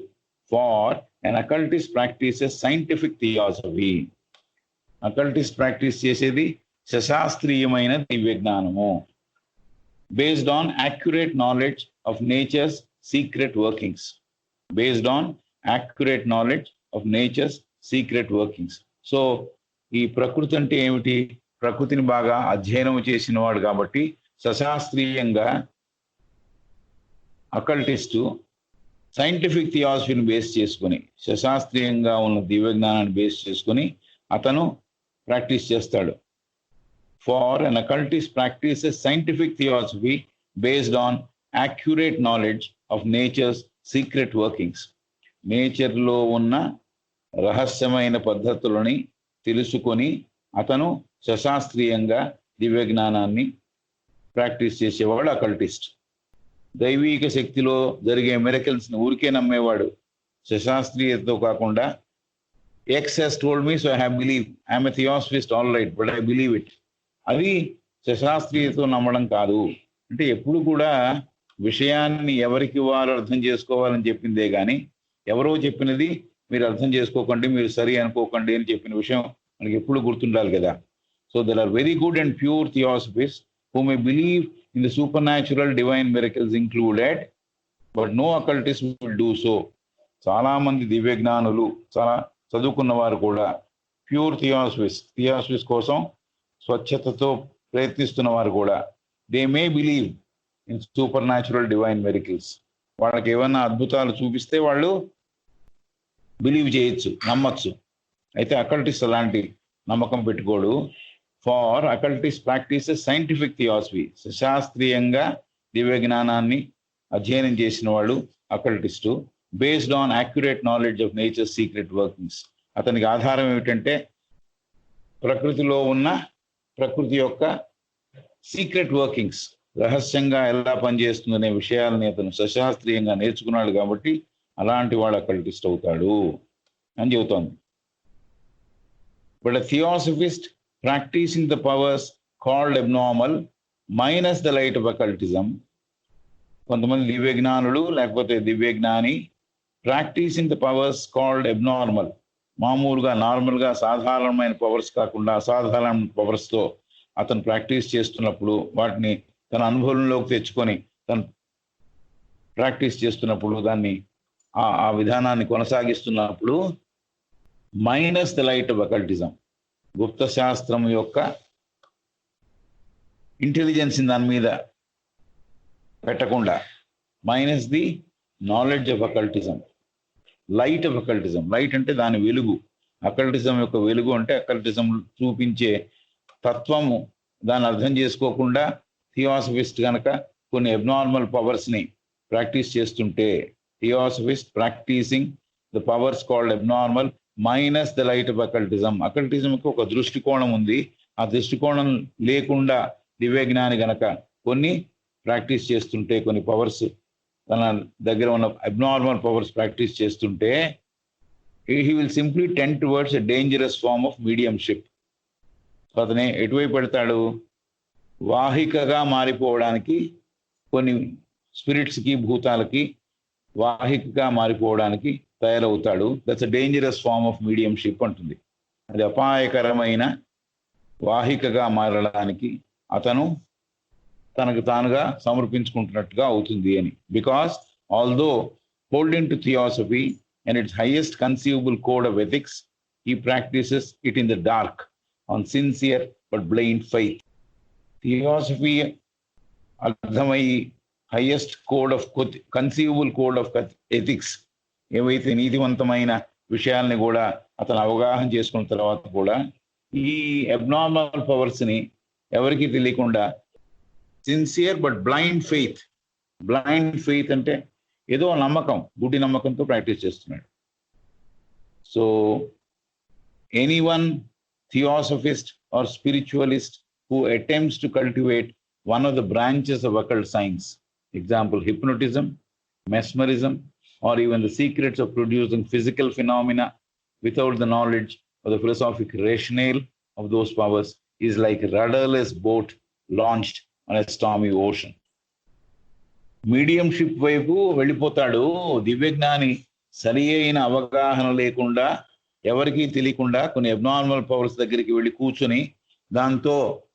For an occultist practices scientific theosophy. Occultist practice చేసేది శశాస్త్రీయమైన దివ్య జ్ఞానము, based on accurate knowledge of nature's secret workings. So ఈ ప్రకృతి అంటే ఏమిటి? ప్రకృతిని బాగా అధ్యయనం చేసిన వాడు కాబట్టి సశాస్త్రీయంగా అకల్టిస్టు సైంటిఫిక్ థియాసఫీని బేస్ చేసుకుని, శశాస్త్రీయంగా ఉన్న దివ్య జ్ఞానాన్ని బేస్ చేసుకుని అతను ప్రాక్టీస్ చేస్తాడు. For an occultist practices scientific theosophy based on accurate knowledge of nature's secret workings. నేచర్లో ఉన్న రహస్యమైన పద్ధతులని తెలుసుకొని అతను శశాస్త్రీయంగా దివ్య జ్ఞానాన్ని ప్రాక్టీస్ చేసేవాడు అకల్టిస్ట్. దైవిక శక్తిలో జరిగే మిరకిల్స్ని ఊరికే నమ్మేవాడు, శశాస్త్రీయతతో కాకుండా ex he's told me so I have believe, I'm a theosophist all right but I believe it. అది శశాస్త్రీయతో నమ్మడం కాదు. అంటే ఎప్పుడు కూడా విషయాన్ని ఎవరికి వారు అర్థం చేసుకోవాలని చెప్పిందే కానీ ఎవరో చెప్పినది మీరు అర్థం చేసుకోకండి, మీరు సరి అనుకోకండి అని చెప్పిన విషయం మనకి ఎప్పుడు గుర్తుండాలి కదా. So there are very good and pure theosophist who may believe in the supernatural, divine miracles included, but no occultist will do so. చాలా మంది దివ్య జ్ఞానులు, చాలా చదువుకున్న వారు కూడా ప్యూర్ థియాసఫిస్ట్ కోసం స్వచ్ఛతతో ప్రయత్నిస్తున్న వారు కూడా they may believe in super natural, divine miracles. వాళ్ళకి ఏమైనా అద్భుతాలు చూపిస్తే వాళ్ళు బిలీవ్ చేయొచ్చు, నమ్మచ్చు. అయితే అకల్టిస్ట్ అలాంటి నమ్మకం పెట్టుకోడు. For occultist practices scientific theosophy, శాస్త్రీయంగా దివ్య జ్ఞానాన్ని అధ్యయనం చేసిన వాడు occultist. Based on accurate knowledge of nature secret workings. అతనికి ఆధారం ఏమిటంటే ప్రకృతిలో ఉన్న ప్రకృతి యొక్క సీక్రెట్ వర్కింగ్స్, రహస్యంగా ఎలా పనిచేస్తుందనే విషయాలని అతను సశాస్త్రీయంగా నేర్చుకున్నాడు కాబట్టి అలాంటి వాడు అకల్టిస్ట్ అవుతాడు అని చెబుతోంది. But a theosophist practicing the powers called abnormal minus the light of occultism. కొంతమంది దివ్యజ్ఞానులు లేకపోతే దివ్యజ్ఞాని practising the powers called abnormal, మామూలుగా నార్మల్గా సాధారణమైన పవర్స్ కాకుండా అసాధారణ పవర్స్తో అతను ప్రాక్టీస్ చేస్తున్నప్పుడు, వాటిని తన అనుభవంలోకి తెచ్చుకొని తను ప్రాక్టీస్ చేస్తున్నప్పుడు, దాన్ని ఆ విధానాన్ని కొనసాగిస్తున్నప్పుడు minus the light of occultism, గుప్త శాస్త్రం యొక్క ఇంటెలిజెన్స్ దాని మీద పెట్టకుండా, minus the knowledge of occultism, light of occultism. Light అంటే దాని వెలుగు, అకల్టిజం యొక్క వెలుగు అంటే అకల్టిజం చూపించే తత్వము, దాన్ని అర్థం చేసుకోకుండా థియాసఫిస్ట్ కనుక కొన్ని అబ్నార్మల్ పవర్స్ని ప్రాక్టీస్ చేస్తుంటే, theosophist practising the powers called abnormal minus the light of occultism. అకల్టిజంకి ఒక దృష్టికోణం ఉంది, ఆ దృష్టికోణం లేకుండా దివ్యజ్ఞాని గనక కొన్ని ప్రాక్టీస్ చేస్తుంటే, కొన్ని పవర్స్ తన దగ్గర ఉన్న అబ్నార్మల్ పవర్స్ ప్రాక్టీస్ చేస్తుంటే, he will simply tend towards a dangerous form of mediumship. అతనే ఎటువైపు పెడతాడు, వాహికగా మారిపోవడానికి, కొన్ని స్పిరిట్స్కి భూతాలకి వాహికగా మారిపోవడానికి తయారవుతాడు. That's a dangerous form of mediumship అంటుంది. అది అపాయకరమైన వాహికగా మారడానికి అతను తనకు తానుగా సమర్పించుకుంటున్నట్టుగా అవుతుంది అని. Because although holding to theosophy and its highest conceivable code of ethics, he practices it in the dark on sincere but blind faith. Theosophy అర్థమై highest code of conceivable code of ethics, ఏవైతే నీతివంతమైన విషయాల్ని కూడా అతను అవగాహన చేసుకున్న తర్వాత కూడా ఈ అబ్నార్మల్ పవర్స్ని ఎవరికి తెలియకుండా sincere but blind faith, blind faith అంటే ఏదో నమ్మకం, గుడ్డి నమ్మకంతో ప్రాక్టీస్ చేస్తున్నాడు. So anyone theosophist or spiritualist who attempts to cultivate one of the branches of occult science, example hypnotism, mesmerism, or even the secrets of producing physical phenomena without the knowledge of the philosophic rationale of those powers, is like a rudderless boat launched on a stormy ocean. Mediumship వైపు వెళ్ళిపోతాడు దివ్యజ్ఞాని. సరి అయిన అవగాహన లేకుండా, ఎవరికీ తెలియకుండా కొన్ని అబ్నార్మల్ పవర్స్ దగ్గరికి వెళ్ళి కూర్చొని దాంతో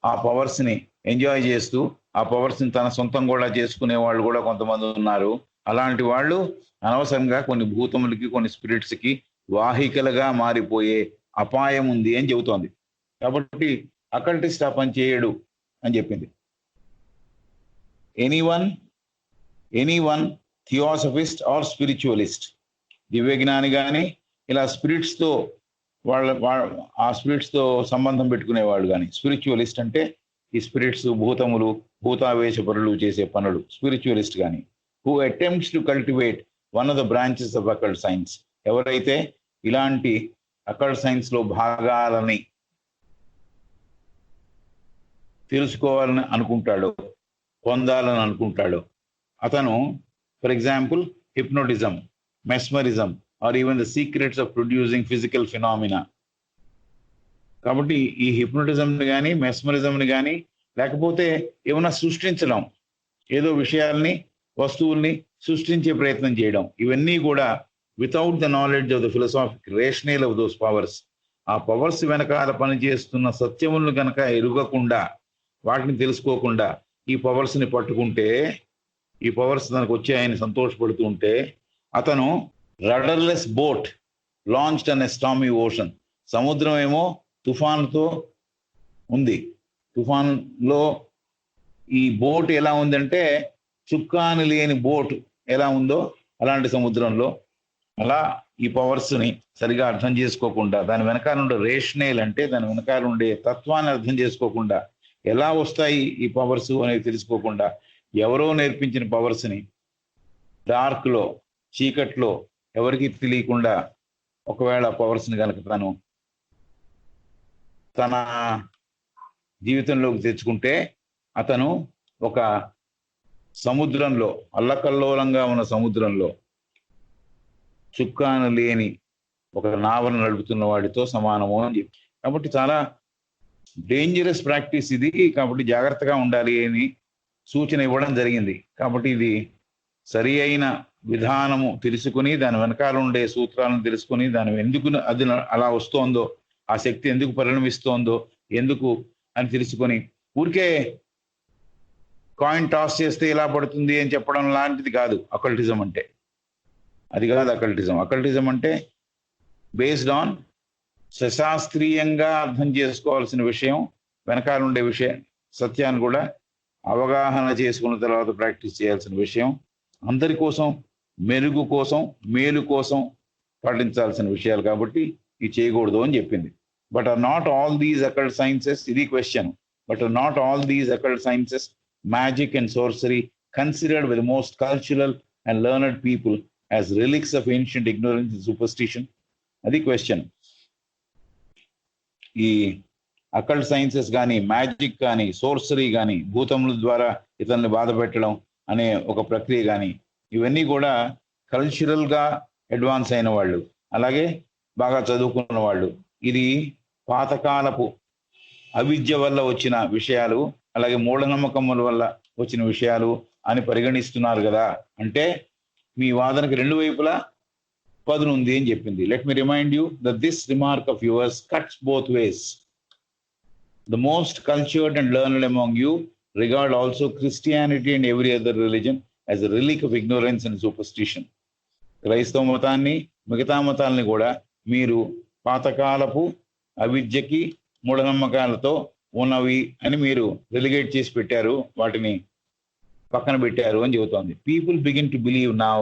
ఆ పవర్స్ని ఎంజాయ్ చేస్తూ ఆ పవర్స్ని తన సొంతం కూడా చేసుకునే వాళ్ళు కూడా కొంతమంది ఉన్నారు. అలాంటి వాళ్ళు అనవసరంగా కొన్ని భూతములకి, కొన్ని స్పిరిట్స్కి వాహికలుగా మారిపోయే అపాయం ఉంది అని చెబుతోంది. కాబట్టి అకల్టిస్ట్ ఆ పని చేయడు అని చెప్పింది. ఎనీవన్ థియాసఫిస్ట్ ఆర్ స్పిరిచువలిస్ట్, దివ్యజ్ఞాని కానీ ఇలా స్పిరిట్స్తో ఆ స్పిరిట్స్తో సంబంధం పెట్టుకునేవాడు కానీ, స్పిరిచువలిస్ట్ అంటే ఈ స్పిరిట్స్, భూతములు, భూతావేశపరులు చేసే పనులు స్పిరిచువలిస్ట్ కానీ, who attempts to cultivate one of the branches of occult science, ఎవరైతే ఇలాంటి అకల్ట్ సైన్స్లో భాగాలని తెలుసుకోవాలని అనుకుంటాడో, పొందాలని అనుకుంటాడో అతను, for example hypnotism, mesmerism or even the secrets of producing physical phenomena. కాబట్టి ఈ హిప్నోటిజంని కానీ, మెస్మరిజంని కానీ, లేకపోతే ఏమైనా సృష్టించడం, ఏదో విషయాల్ని, వస్తువుల్ని సృష్టించే ప్రయత్నం చేయడం, ఇవన్నీ కూడా without the knowledge of the philosophic rational of those powers, ఆ పవర్స్ వెనకాల పనిచేస్తున్న సత్యములను కనుక ఎరుగకుండా, వాటిని తెలుసుకోకుండా ఈ పవర్స్ని పట్టుకుంటే, ఈ పవర్స్ తనకు వచ్చి ఆయన సంతోషపడుతూ ఉంటే, అతను రడర్లెస్ బోట్ లాంచ్డ్ అన్ ఎ స్టార్మీ ఓషన్, సముద్రం ఏమో తుఫాన్తో ఉంది, తుఫాన్లో ఈ బోట్ ఎలా ఉందంటే చుక్కాని లేని బోట్ ఎలా ఉందో అలాంటి సముద్రంలో అలా ఈ పవర్స్ని సరిగా అర్థం చేసుకోకుండా, దాని వెనకాల ఉండే రేషనేల్ అంటే దాని వెనకాల ఉండే తత్వాన్ని అర్థం చేసుకోకుండా, ఎలా వస్తాయి ఈ పవర్స్ అనేది తెలుసుకోకుండా, ఎవరో నేర్పించిన పవర్స్ని డార్క్లో, చీకట్లో ఎవరికి తెలియకుండా ఒకవేళ పవర్స్ని కనుక తన జీవితంలోకి తెచ్చుకుంటే అతను ఒక సముద్రంలో, అల్లకల్లోలంగా ఉన్న సముద్రంలో చుక్కాను లేని ఒక నావను నడుపుతున్న వాడితో సమానము అని చెప్పి. కాబట్టి చాలా డేంజరస్ ప్రాక్టీస్ ఇది. కాబట్టి జాగ్రత్తగా ఉండాలి అని సూచన ఇవ్వడం జరిగింది. కాబట్టి ఇది సరి అయిన విధానము తెలుసుకుని, దాని వెనకాల ఉండే సూత్రాలను తెలుసుకుని, దాని ఎందుకు అది అలా వస్తోందో, ఆ శక్తి ఎందుకు పరిణమిస్తోందో, ఎందుకు అని తెలుసుకొని, ఊరికే కాయిన్ టాస్ చేస్తే ఇలా పడుతుంది అని చెప్పడం లాంటిది కాదు అకల్టిజం అంటే. అది కాదు అకల్టిజం. అకల్టిజం అంటే బేస్డ్ ఆన్ సశాస్త్రీయంగా అర్థం చేసుకోవాల్సిన విషయం, వెనకాల ఉండే విషయం, సత్యాన్ని కూడా అవగాహన చేసుకున్న తర్వాత ప్రాక్టీస్ చేయాల్సిన విషయం, అందరి కోసం, మెరుగు కోసం, మేలు కోసం పాటించాల్సిన విషయాలు. కాబట్టి ఇది చేయకూడదు అని చెప్పింది. But are not all these occult sciences, ఇది question, but are not all these occult sciences, magic and sorcery, considered by the most cultural and learned people as relics of ancient ignorance and superstition? అది క్వశ్చన్. ఈ అకల్ట్ సైన్సెస్ కానీ, మ్యాజిక్ కానీ, సోర్సరీ కానీ, భూతముల ద్వారా ఇతరుల్ని బాధ పెట్టడం అనే ఒక ప్రక్రియ కానీ, ఇవన్నీ కూడా కల్చరల్గా అడ్వాన్స్ అయిన వాళ్ళు, అలాగే బాగా చదువుకున్న వాళ్ళు, ఇది పాతకాలపు అవిద్య వల్ల వచ్చిన విషయాలు, అలాగే మూఢనమ్మకముల వల్ల వచ్చిన విషయాలు అని పరిగణిస్తున్నారు కదా. అంటే మీ వాదనకి రెండు వైపులా పదునుంది అని చెప్పింది. Let me remind you that this remark of yours cuts both ways. The most cultured and learned among you regard also Christianity and every other religion as a relic of ignorance and superstition. క్రైస్తవ మతాన్ని, మిగతా మతాలని కూడా మీరు పాతకాలపు అవిద్యకి, మూఢనమ్మకాలతో ఉన్నవి అని మీరు రిలిగేట్ చేసి పెట్టారు, వాటిని పక్కన పెట్టారు అని చెబుతోంది. People begin to believe now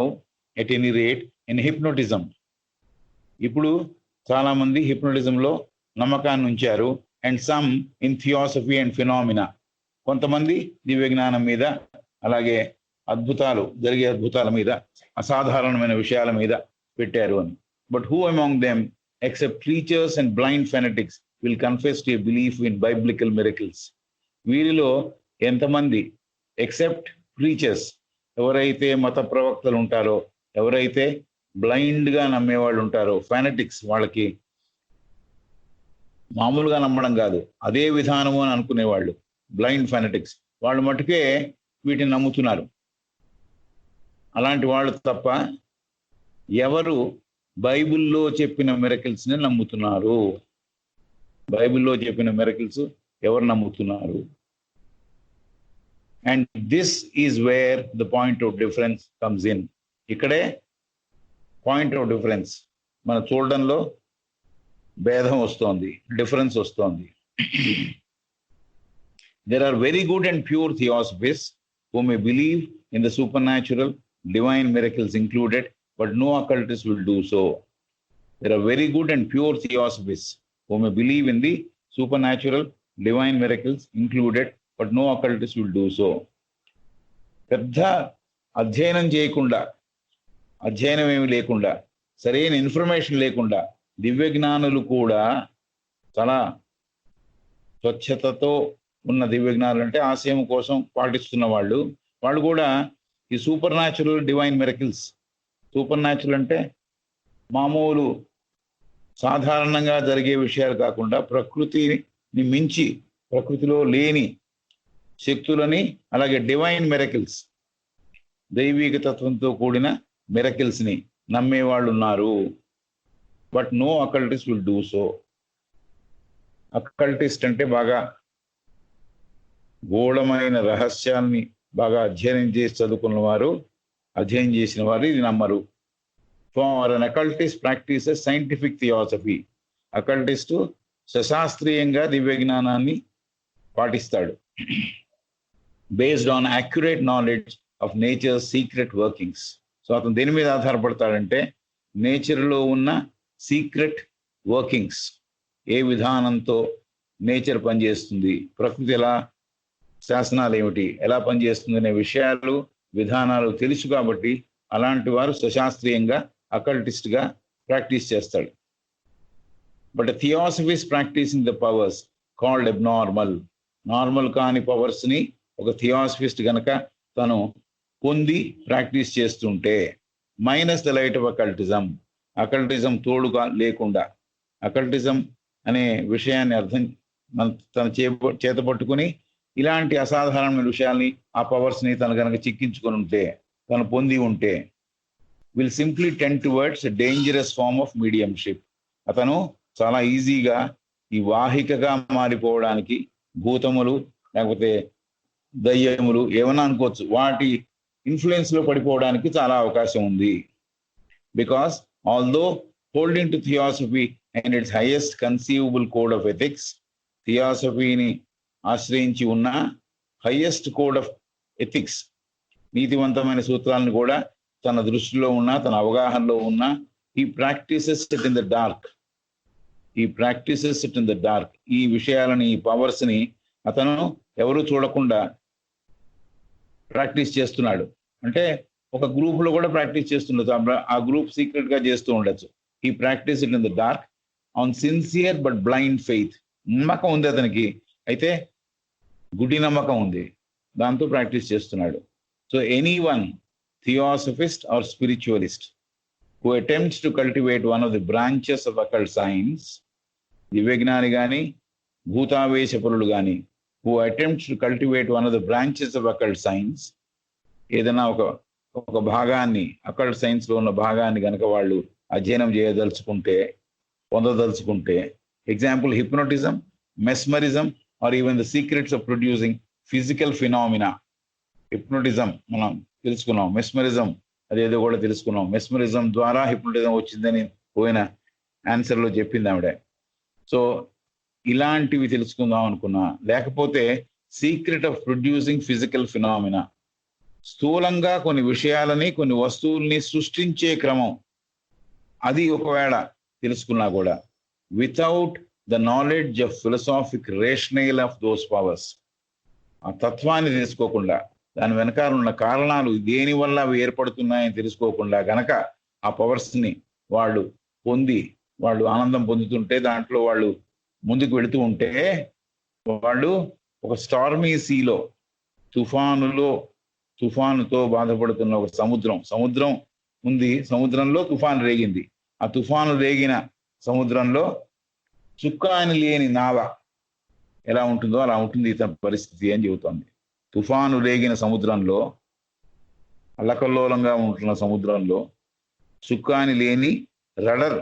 at any rate in hypnotism. ఇప్పుడు చాలా మంది హిప్నోటిజంలో నమ్మకాన్ని ఉంచారు. And some in theosophy and phenomena. కొంతమంది దివ్య జ్ఞానం మీద, అలాగే జరిగే అద్భుతాల మీద, అసాధారణమైన విషయాల మీద పెట్టారు అని. But who among them except preachers and blind fanatics will confess to a belief in biblical miracles? వీరిలో ఎంతమంది ఎక్సెప్ట్ ప్రీచర్స్, ఎవరైతే మత ప్రవక్తలు ఉంటారో, ఎవరైతే బ్లైండ్గా నమ్మేవాళ్ళు ఉంటారో, ఫెనటిక్స్, వాళ్ళకి మామూలుగా నమ్మడం కాదు, అదే విధానము అని అనుకునేవాళ్ళు, బ్లైండ్ ఫెనటిక్స్, వాళ్ళు మటుకే వీటిని నమ్ముతున్నారు. అలాంటి వాళ్ళు తప్ప ఎవరు బైబిల్లో చెప్పిన మిరకిల్స్ని నమ్ముతున్నారు? బైబిల్లో చెప్పిన మిరకిల్స్ ఎవరు నమ్ముతున్నారు? And this is where the point of difference comes in. ఇక్కడే పాయింట్ ఆఫ్ డిఫరెన్స్, మన చూడడంలో భేదం వస్తోంది, డిఫరెన్స్ వస్తోంది. There are very good and pure theosophists who may believe in the supernatural, divine miracles included, but no occultist will do so. There are very good and pure theosophists who may believe in the supernatural, divine miracles included, but no occultist will do so. పెద్ద అధ్యయనం చేయకుండా, అధ్యయనం ఏమి లేకుండా, సరైన ఇన్ఫర్మేషన్ లేకుండా దివ్య జ్ఞానులు కూడా, చాలా స్వచ్ఛతతో ఉన్న దివ్య జ్ఞానులు అంటే ఆశయం కోసం పాటిస్తున్న వాళ్ళు కూడా ఈ super natural, divine miracles, super natural అంటే మామూలు సాధారణంగా జరిగే విషయాలు కాకుండా ప్రకృతిని మించి, ప్రకృతిలో లేని శక్తులని, అలాగే డివైన్ మిరకిల్స్, దైవిక తత్వంతో కూడిన మిరకిల్స్ని నమ్మేవాళ్ళు ఉన్నారు. But no occultist will do so. Occultist అంటే బాగా గూఢమైన రహస్యాన్ని బాగా అధ్యయనం చేసి చదువుకున్న వారు, అధ్యయనం చేసిన వారు ఇది నమ్మరు. For an occultist practices scientific theosophy. Occultist సశాస్త్రీయంగా దివ్య జ్ఞానాన్ని పాటిస్తాడు, based on accurate knowledge of nature secret workings. So అతను దేని మీద ఆధారపడతాడంటే నేచర్లో ఉన్న సీక్రెట్ వర్కింగ్స్, ఏ విధానంతో నేచర్ పనిచేస్తుంది, ప్రకృతి ఎలా, శాసనాలు ఏమిటి, ఎలా పనిచేస్తుంది అనే విషయాలు విధానాలు తెలుసు కాబట్టి అలాంటి వారు సశాస్త్రీయంగా అకల్టిస్ట్గా ప్రాక్టీస్ చేస్తాడు. But theosophies practising the powers called abnormal. Normal కాని పవర్స్ని ఒక థియాసఫిస్ట్ గనక తను పొంది ప్రాక్టీస్ చేస్తుంటే, minus the light of occultism, occultism తోడుగా లేకుండా, అకల్టిజం అనే విషయాన్ని తన చేత పట్టుకుని ఇలాంటి అసాధారణమైన విషయాల్ని, ఆ పవర్స్ని తను కనుక చిక్కించుకొని ఉంటే, తను పొంది ఉంటే, will simply tend towards dangerous form of mediumship. అతను చాలా ఈజీగా ఈ వాహికగా మారిపోవడానికి, భూతములు లేకపోతే దయ్యములు ఏమన్నా అనుకోవచ్చు, వాటి ఇన్ఫ్లుయెన్స్ లో పడిపోవడానికి చాలా అవకాశం ఉంది. Because although holding to theosophy and its highest conceivable code of ethics, థియాసఫీని ఆశ్రయించి ఉన్న హైయెస్ట్ కోడ్ ఆఫ్ ఎథిక్స్, నీతివంతమైన సూత్రాలను కూడా తన దృష్టిలో ఉన్న, తన అవగాహనలో ఉన్న, ఈ practices it in the dark, ఈ విషయాలని, ఈ పవర్స్ని అతను ఎవరు చూడకుండా ప్రాక్టీస్ చేస్తున్నాడు. అంటే ఒక గ్రూప్ లో కూడా ప్రాక్టీస్ చేస్తుండొచ్చు, ఆ గ్రూప్ సీక్రెట్ గా చేస్తూ ఉండొచ్చు. ఈ practice it in the dark on sincere but blind faith. నమ్మకం ఉంది అతనికి, అయితే గుడి నమ్మకం ఉంది, దాంతో ప్రాక్టీస్ చేస్తున్నాడు. So any one theosophist or spiritualist who attempts to cultivate one of the branches of occult science, దివ్యజ్ఞాని కానీ భూతావేశపరులు కానీ, who attempts to cultivate one of the branches of occult science, ఏదైనా ఒక భాగాన్ని, అకల్ట్ సైన్స్ లో ఉన్న భాగాన్ని కనుక వాళ్ళు అధ్యయనం చేయదలుచుకుంటే, పొందదలుచుకుంటే, example hypnotism, mesmerism or even the secrets of producing physical phenomena. Hypnotism మనం తెలుసుకున్నాం, మెస్మరిజం అదేదో కూడా తెలుసుకున్నాం. మెస్మరిజం ద్వారా హిప్నోటిజం వచ్చిందని పోయిన ఆన్సర్లో చెప్పింది ఆవిడ. సో ఇలాంటివి తెలుసుకుందాం అనుకున్నా. లేకపోతే secret of producing physical phenomena, స్థూలంగా కొన్ని విషయాలని, కొన్ని వస్తువుల్ని సృష్టించే క్రమం, అది ఒకవేళ తెలుసుకున్నా కూడా without the knowledge of philosophic rational of those powers, ఆ తత్వాన్ని తెలుసుకోకుండా, దాని వెనకాల ఉన్న కారణాలు, దేని వల్ల అవి ఏర్పడుతున్నాయని తెలుసుకోకుండా గనక ఆ పవర్స్ని వాళ్ళు పొంది, వాళ్ళు ఆనందం పొందుతుంటే, దాంట్లో వాళ్ళు ముందుకు వెళుతూ ఉంటే, వాళ్ళు ఒక స్టార్మీ సీలో, తుఫానుతో బాధపడుతున్న ఒక సముద్రం ఉంది, సముద్రంలో తుఫాను రేగింది. ఆ తుఫాను రేగిన సముద్రంలో చుక్కాని లేని నావ ఎలా ఉంటుందో అలా ఉంటుంది ఇతని పరిస్థితి అని చెబుతోంది. తుఫాను రేగిన సముద్రంలో, అల్లకల్లోలంగా ఉంటున్న సముద్రంలో చుక్కాని లేని రడర్,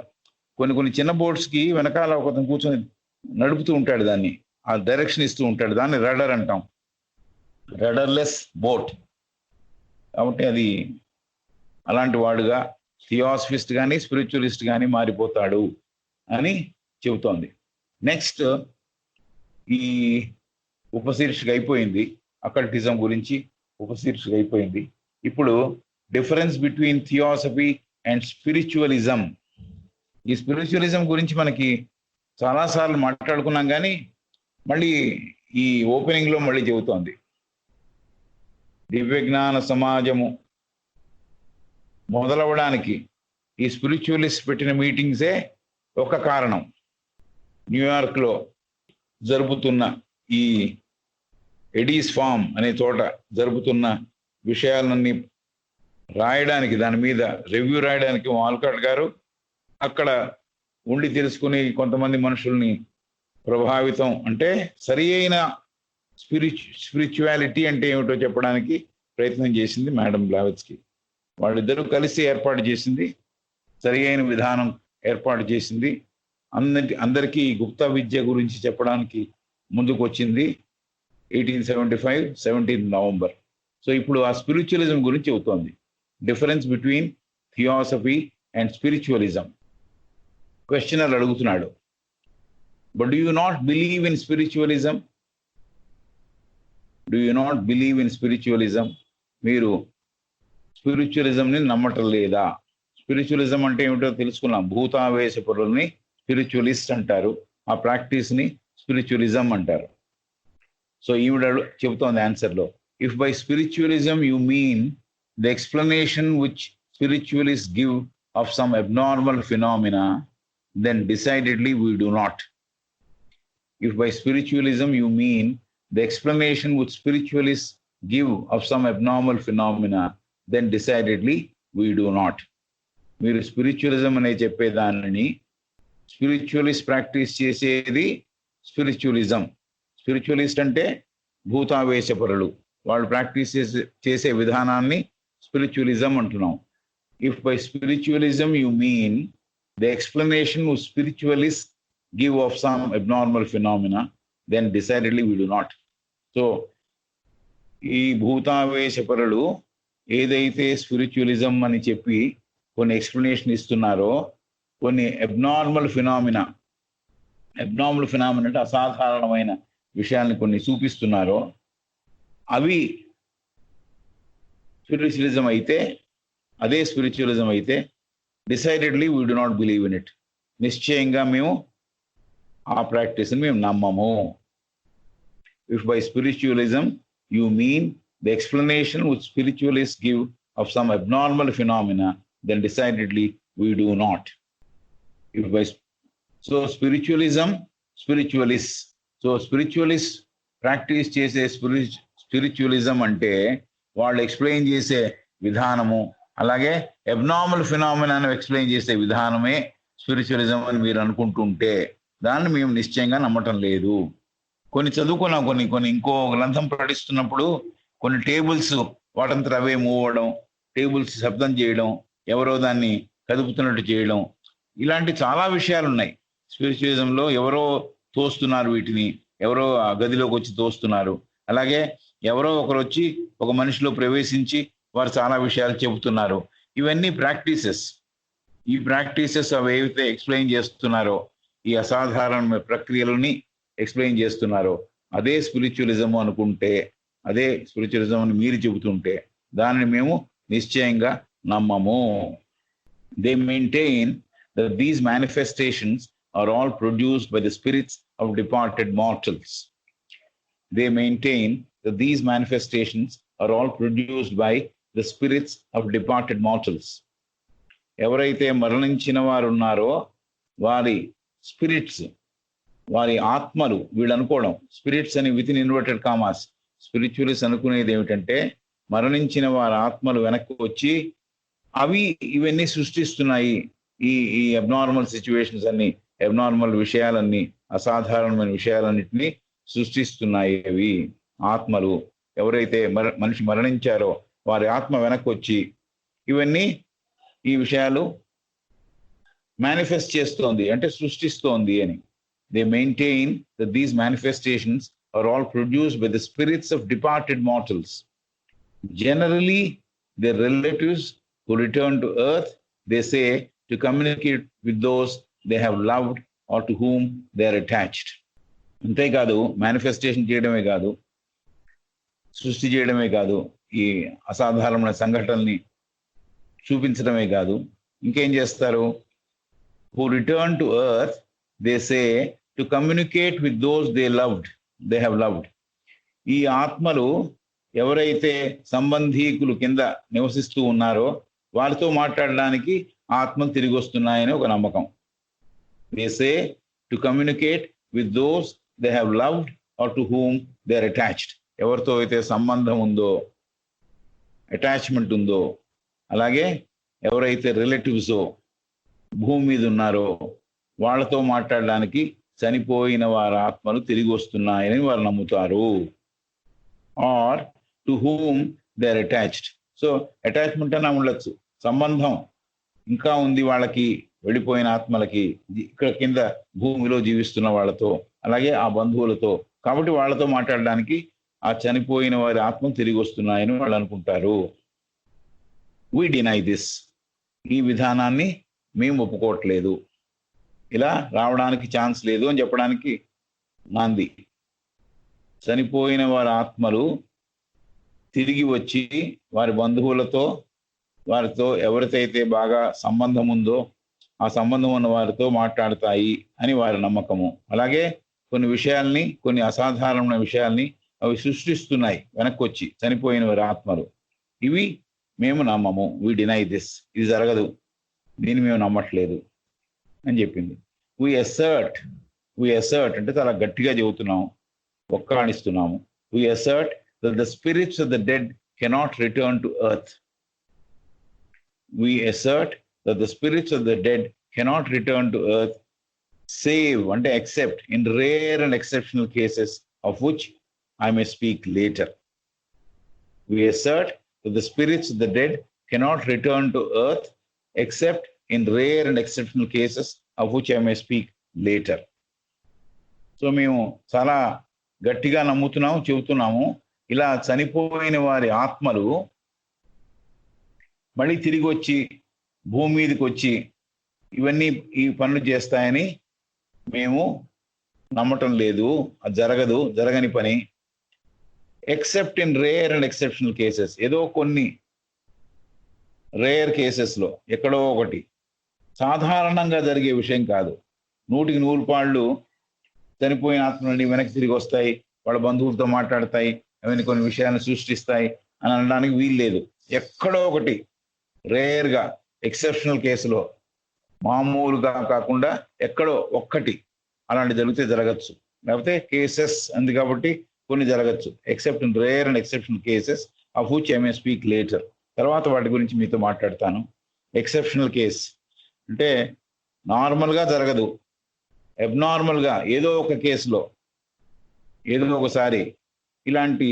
కొన్ని చిన్న బోట్స్కి వెనకాల ఒకతను కూర్చొని నడుపుతూ ఉంటాడు, దాన్ని ఆ డైరెక్షన్ ఇస్తూ ఉంటాడు, దాన్ని రడర్ అంటాం, రడర్లెస్ బోట్. కాబట్టి అది అలాంటి వాడుగా థియాసఫిస్ట్ కానీ స్పిరిచువలిస్ట్ కానీ మారిపోతాడు అని చెబుతోంది. నెక్స్ట్ ఈ ఉపశీర్షిక అయిపోయింది, అకల్టిజం గురించి ఉపశీర్షిక అయిపోయింది. ఇప్పుడు difference between theosophy and spiritualism. ఈ స్పిరిచువలిజం గురించి మనకి చాలాసార్లు మాట్లాడుకున్నాం, కానీ మళ్ళీ ఈ ఓపెనింగ్లో మళ్ళీ చెబుతోంది. దివ్యజ్ఞాన సమాజము మొదలవడానికి ఈ స్పిరిచువలిస్ట్ పెట్టిన మీటింగ్సే ఒక కారణం. న్యూయార్క్లో జరుపుతున్న ఈ ఎడీస్ ఫామ్ అనే చోట జరుపుతున్న విషయాలన్నీ రాయడానికి, దాని మీద రివ్యూ రాయడానికి వాల్కాట్ గారు అక్కడ ఉండి తెలుసుకుని కొంతమంది మనుషుల్ని ప్రభావితం, అంటే సరి అయిన స్పిరిచువాలిటీ అంటే ఏమిటో చెప్పడానికి ప్రయత్నం చేసింది మేడం బ్లావెట్స్కి. వాళ్ళిద్దరూ కలిసి ఏర్పాటు చేసింది, సరి అయిన విధానం ఏర్పాటు చేసింది, అందరికీ గుప్తా విద్య గురించి చెప్పడానికి ముందుకు వచ్చింది 1875 17 నవంబర్. సో ఇప్పుడు ఆ స్పిరిచువలిజం గురించి చెబుతోంది. Difference between theosophy and spiritualism. Questioner అడుగుతున్నాడు, but do you not believe in spiritualism? మీరు స్పిరిచువలిజంని నమ్మటం లేదా? స్పిరిచువలిజం అంటే ఏమిటో తెలుసుకున్నాం. భూతావేశపరుల్ని స్పిరిచువలిస్ట్ అంటారు, ఆ ప్రాక్టీస్ని స్పిరిచువలిజం అంటారు. సో ఈవిడ చెబుతోంది ఆన్సర్లో, if by spiritualism you mean the explanation which spiritualists give of some abnormal phenomena, then decidedly we do not. If by spiritualism you mean the explanation which spiritualists give of some abnormal phenomena, then decidedly we do not. మీరు స్పిరిచువలిజం అనే చెప్పేదానిని స్పిరిచువలిస్ట్ ప్రాక్టీస్ చేసేది స్పిరిచువలిజం. స్పిరిచువలిస్ట్ అంటే భూతావేశపరులు, వాళ్ళు ప్రాక్టీస్ చేసే విధానాన్ని స్పిరిచువలిజం అంటున్నాం. If by spiritualism you mean the explanation which spiritualists give of some abnormal phenomena, then decidedly we do not. So, ఈ భూతావేశపరులు ఏదైతే స్పిరిచువలిజం అని చెప్పి కొన్ని ఎక్స్ప్లెనేషన్ ఇస్తున్నారో, కొన్ని అబ్నార్మల్ ఫినామినా అంటే అసాధారణమైన విషయాల్ని కొన్ని చూపిస్తున్నారో, అవి స్పిరిచువలిజం అయితే, అదే స్పిరిచువలిజం అయితే decidedly we do not believe in it. నిశ్చయంగా మేము ఆ ప్రాక్టీస్ని మేము నమ్మము. If by spiritualism you mean the explanation which spiritualist give of some abnormal phenomena, then decidedly we do not. If by so spiritualist practice చేసే స్పిరిచువలిజం అంటే వాళ్ళు ఎక్స్ప్లెయిన్ చేసే విధానము, అలాగే అబ్నార్మల్ ఫినామినాను ఎక్స్ప్లెయిన్ చేసే విధానమే స్పిరిచువలిజం అని మీరు అనుకుంటుంటే దాన్ని మేము నిశ్చయంగా నమ్మటం లేదు. కొన్ని చదువుకున్నాం, కొన్ని ఇంకో గ్రంథం పఠిస్తున్నప్పుడు కొన్ని టేబుల్స్ వాటంతా అవే మూవ్ అవ్వడం, టేబుల్స్ శబ్దం చేయడం, ఎవరో దాన్ని కదుపుతున్నట్టు చేయడం, ఇలాంటి చాలా విషయాలు ఉన్నాయి స్పిరిచువలిజంలో. ఎవరో తోస్తున్నారు వీటిని, ఎవరో ఆ గదిలోకి వచ్చి తోస్తున్నారు, అలాగే ఎవరో ఒకరు వచ్చి ఒక మనిషిలో ప్రవేశించి వారు చాలా విషయాలు చెబుతున్నారు. ఇవన్నీ ప్రాక్టీసెస్. ఈ ప్రాక్టీసెస్ అవి ఏవైతే ఎక్స్ప్లెయిన్ చేస్తున్నారో, ఈ అసాధారణ ప్రక్రియలని ఎక్స్ప్లెయిన్ చేస్తున్నారో, అదే స్పిరిచువలిజం అనుకుంటే, అదే స్పిరిచువలిజం అని మీరు చెబుతుంటే దానిని మేము నిశ్చయంగా నమ్మము. They maintain that these manifestations are all produced by the spirits of departed mortals. They maintain that these manifestations are all produced by the spirits of departed mortals. ఎవరైతే మరణించిన వారు ఉన్నారో వారి స్పిరిట్స్, వారి ఆత్మలు, వీళ్ళు అనుకోవడం స్పిరిట్స్ అని with in inverted commas. Spiritualist అనుకునేది ఏమిటంటే మరణించిన వారి ఆత్మలు వెనక్కి వచ్చి అవి ఇవన్నీ సృష్టిస్తున్నాయి, ఈ అబ్నార్మల్ సిచ్యువేషన్స్ అన్ని, అబ్నార్మల్ విషయాలన్నీ, అసాధారణమైన విషయాలన్నింటినీ సృష్టిస్తున్నాయి. అవి ఆత్మలు, ఎవరైతే మనిషి మరణించారో వారి ఆత్మ వెనక్కి వచ్చి ఇవన్నీ ఈ విషయాలు మేనిఫెస్ట్ చేస్తోంది, అంటే సృష్టిస్తోంది అని. They maintain that these manifestations are all produced by the spirits of departed mortals. Generally their relatives who return to earth, they say, to communicate with those they have loved or to whom they are attached. అంతేకాదు, మేనిఫెస్టేషన్ చేయడమే కాదు, సృష్టి చేయడమే కాదు, ఈ అసాధారణమైన సంఘటనల్ని చూపించడమే కాదు, ఇంకేం చేస్తారు? who return to earth, they say, to communicate with those they have loved. ఈ ఆత్మలు ఎవరైతే సంబంధీకులు కింద నివసిస్తూ ఉన్నారో వారితో మాట్లాడడానికి ఆత్మలు తిరిగి వస్తున్నాయని ఒక నమ్మకం. they say to communicate with those they have loved or to whom they are attached. ఎవరితో అయితే సంబంధం ఉందో, అటాచ్మెంట్ ఉందో, అలాగే ఎవరైతే రిలేటివ్సో భూమి మీద ఉన్నారో వాళ్ళతో మాట్లాడడానికి చనిపోయిన వారి ఆత్మలు తిరిగి వస్తున్నాయని వారు నమ్ముతారు. Or to whom they are attached. So attachment అన్నా ఉండొచ్చు, సంబంధం ఇంకా ఉంది వాళ్ళకి, వెళ్ళిపోయిన ఆత్మలకి, ఇక్కడ కింద భూమిలో జీవిస్తున్న వాళ్ళతో, అలాగే ఆ బంధువులతో. కాబట్టి వాళ్ళతో మాట్లాడడానికి ఆ చనిపోయిన వారి ఆత్మ తిరిగి వస్తున్నాయని వాళ్ళు అనుకుంటారు. We deny this. ఈ విధానాన్ని మేము ఒప్పుకోవట్లేదు, ఇలా రావడానికి ఛాన్స్ లేదు అని చెప్పడానికి నాంది. చనిపోయిన వారి ఆత్మలు తిరిగి వచ్చి వారి బంధువులతో, వారితో ఎవరితో బాగా సంబంధం ఉందో ఆ సంబంధం ఉన్న వారితో మాట్లాడతాయి అని వారి నమ్మకము. అలాగే కొన్ని విషయాల్ని, కొన్ని అసాధారణమైన విషయాల్ని అవి సృష్టిస్తున్నాయి వెనక్కి వచ్చి చనిపోయిన వారి ఆత్మలు. ఇవి మేము నమ్మము. వి డినై దిస్. ఇది జరగదు, దీన్ని మేము నమ్మట్లేదు అని చెప్పింది. వి అసర్ట్ అంటే చాలా గట్టిగా చెబుతున్నాము, ఒక్కరాణిస్తున్నాము. వి asset that the spirits of the dead cannot return to earth. We assert that the spirits of the dead cannot return to earth save and except in rare and exceptional cases of which I may speak later. We assert that the spirits of the dead cannot return to earth except in rare and exceptional cases of which I may speak later. So మేము చాలా గట్టిగా నమ్ముతున్నాము, చెబుతున్నాము, ఇలా చనిపోయిన వారి ఆత్మలు మళ్ళీ తిరిగి వచ్చి భూమి మీదకి వచ్చి ఇవన్నీ ఈ పనులు చేస్తాయని మేము నమ్మటం లేదు. అది జరగదు, జరగని పని. Except in rare and exceptional cases, ఏదో కొన్ని రేర్ కేసెస్లో ఎక్కడో ఒకటి, సాధారణంగా జరిగే విషయం కాదు. 100% చనిపోయిన ఆత్మలని వెనక్కి తిరిగి వస్తాయి, వాళ్ళ బంధువులతో మాట్లాడతాయి, అవన్నీ కొన్ని విషయాలను సృష్టిస్తాయి అని అనడానికి వీలు లేదు. ఎక్కడో ఒకటి రేర్గా ఎక్సెప్షనల్ కేసులో, మామూలుగా కాకుండా ఎక్కడో ఒక్కటి అలాంటి జరిగితే జరగచ్చు. లేకపోతే కేసెస్ అంది కాబట్టి కొన్ని జరగచ్చు. Except in rare and exceptional cases of which I may speak later. తర్వాత వాటి గురించి మీతో మాట్లాడతాను. ఎక్సెప్షనల్ కేస్ అంటే నార్మల్గా జరగదు, అబ్నార్మల్గా ఏదో ఒక కేసులో ఏదో ఒకసారి ఇలాంటి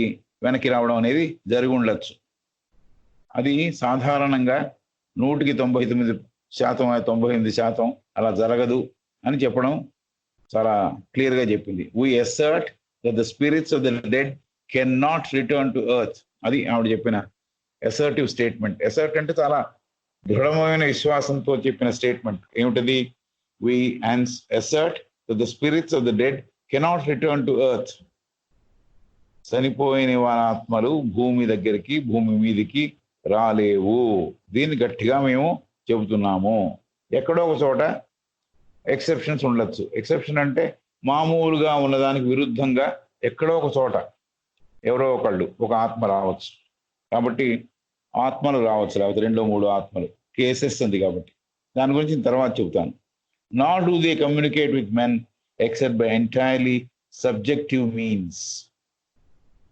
వెనక్కి రావడం అనేది జరిగి ఉండొచ్చు. అది సాధారణంగా 99% 98% అలా జరగదు అని చెప్పడం చాలా క్లియర్గా చెప్పింది. We asset that the spirits of the dead can not return to earth. అది ఆవిడ చెప్పిన అసర్టివ్ స్టేట్మెంట్. అసర్ట్ అంటే చాలా దృఢమైన విశ్వాసంతో చెప్పిన స్టేట్మెంట్. ఏమిటది? We asset that the spirits of the dead cannot return to earth. చనిపోయిన వారి ఆత్మలు భూమి దగ్గరికి, భూమి మీదికి రాలేవు. దీన్ని గట్టిగా మేము చెబుతున్నాము. ఎక్కడో ఒక చోట ఎక్సెప్షన్స్ ఉండొచ్చు. ఎక్సెప్షన్ అంటే మామూలుగా ఉన్నదానికి విరుద్ధంగా ఎక్కడో ఒక చోట ఎవరో ఒకళ్ళు ఒక ఆత్మ రావచ్చు. కాబట్టి ఆత్మలు రావచ్చు, లేకపోతే 2-3 ఆత్మలు. కేసెస్ ఉంది కాబట్టి దాని గురించి తర్వాత చెబుతాను. Not do they communicate with men except by entirely subjective means.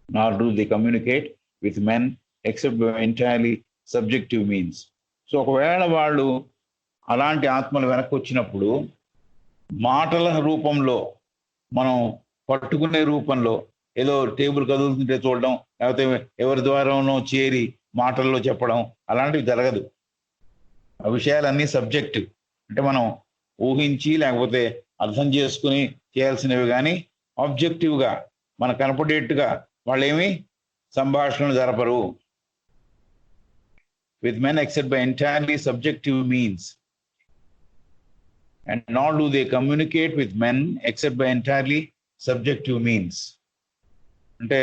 Nor do they communicate with men except by entirely subjective means. So ఒకవేళ వాళ్ళు అలాంటి ఆత్మలు వెనక్కి వచ్చినప్పుడు మాటల రూపంలో, మనం పట్టుకునే రూపంలో, ఏదో టేబుల్ కదులుతుంటే చూడడం, లేకపోతే ఎవరి ద్వారానో చేరి మాటల్లో చెప్పడం, అలాంటివి జరగదు. ఆ విషయాలన్నీ సబ్జెక్టివ్, అంటే మనం ఊహించి లేకపోతే అర్థం చేసుకుని చేయాల్సినవి. కానీ ఆబ్జెక్టివ్గా మనకు కనపడేట్టుగా వాళ్ళేమి సంభాషణలు జరపరు. With men except by entirely subjective means and not do they communicate with men except by entirely subjective means. అంటే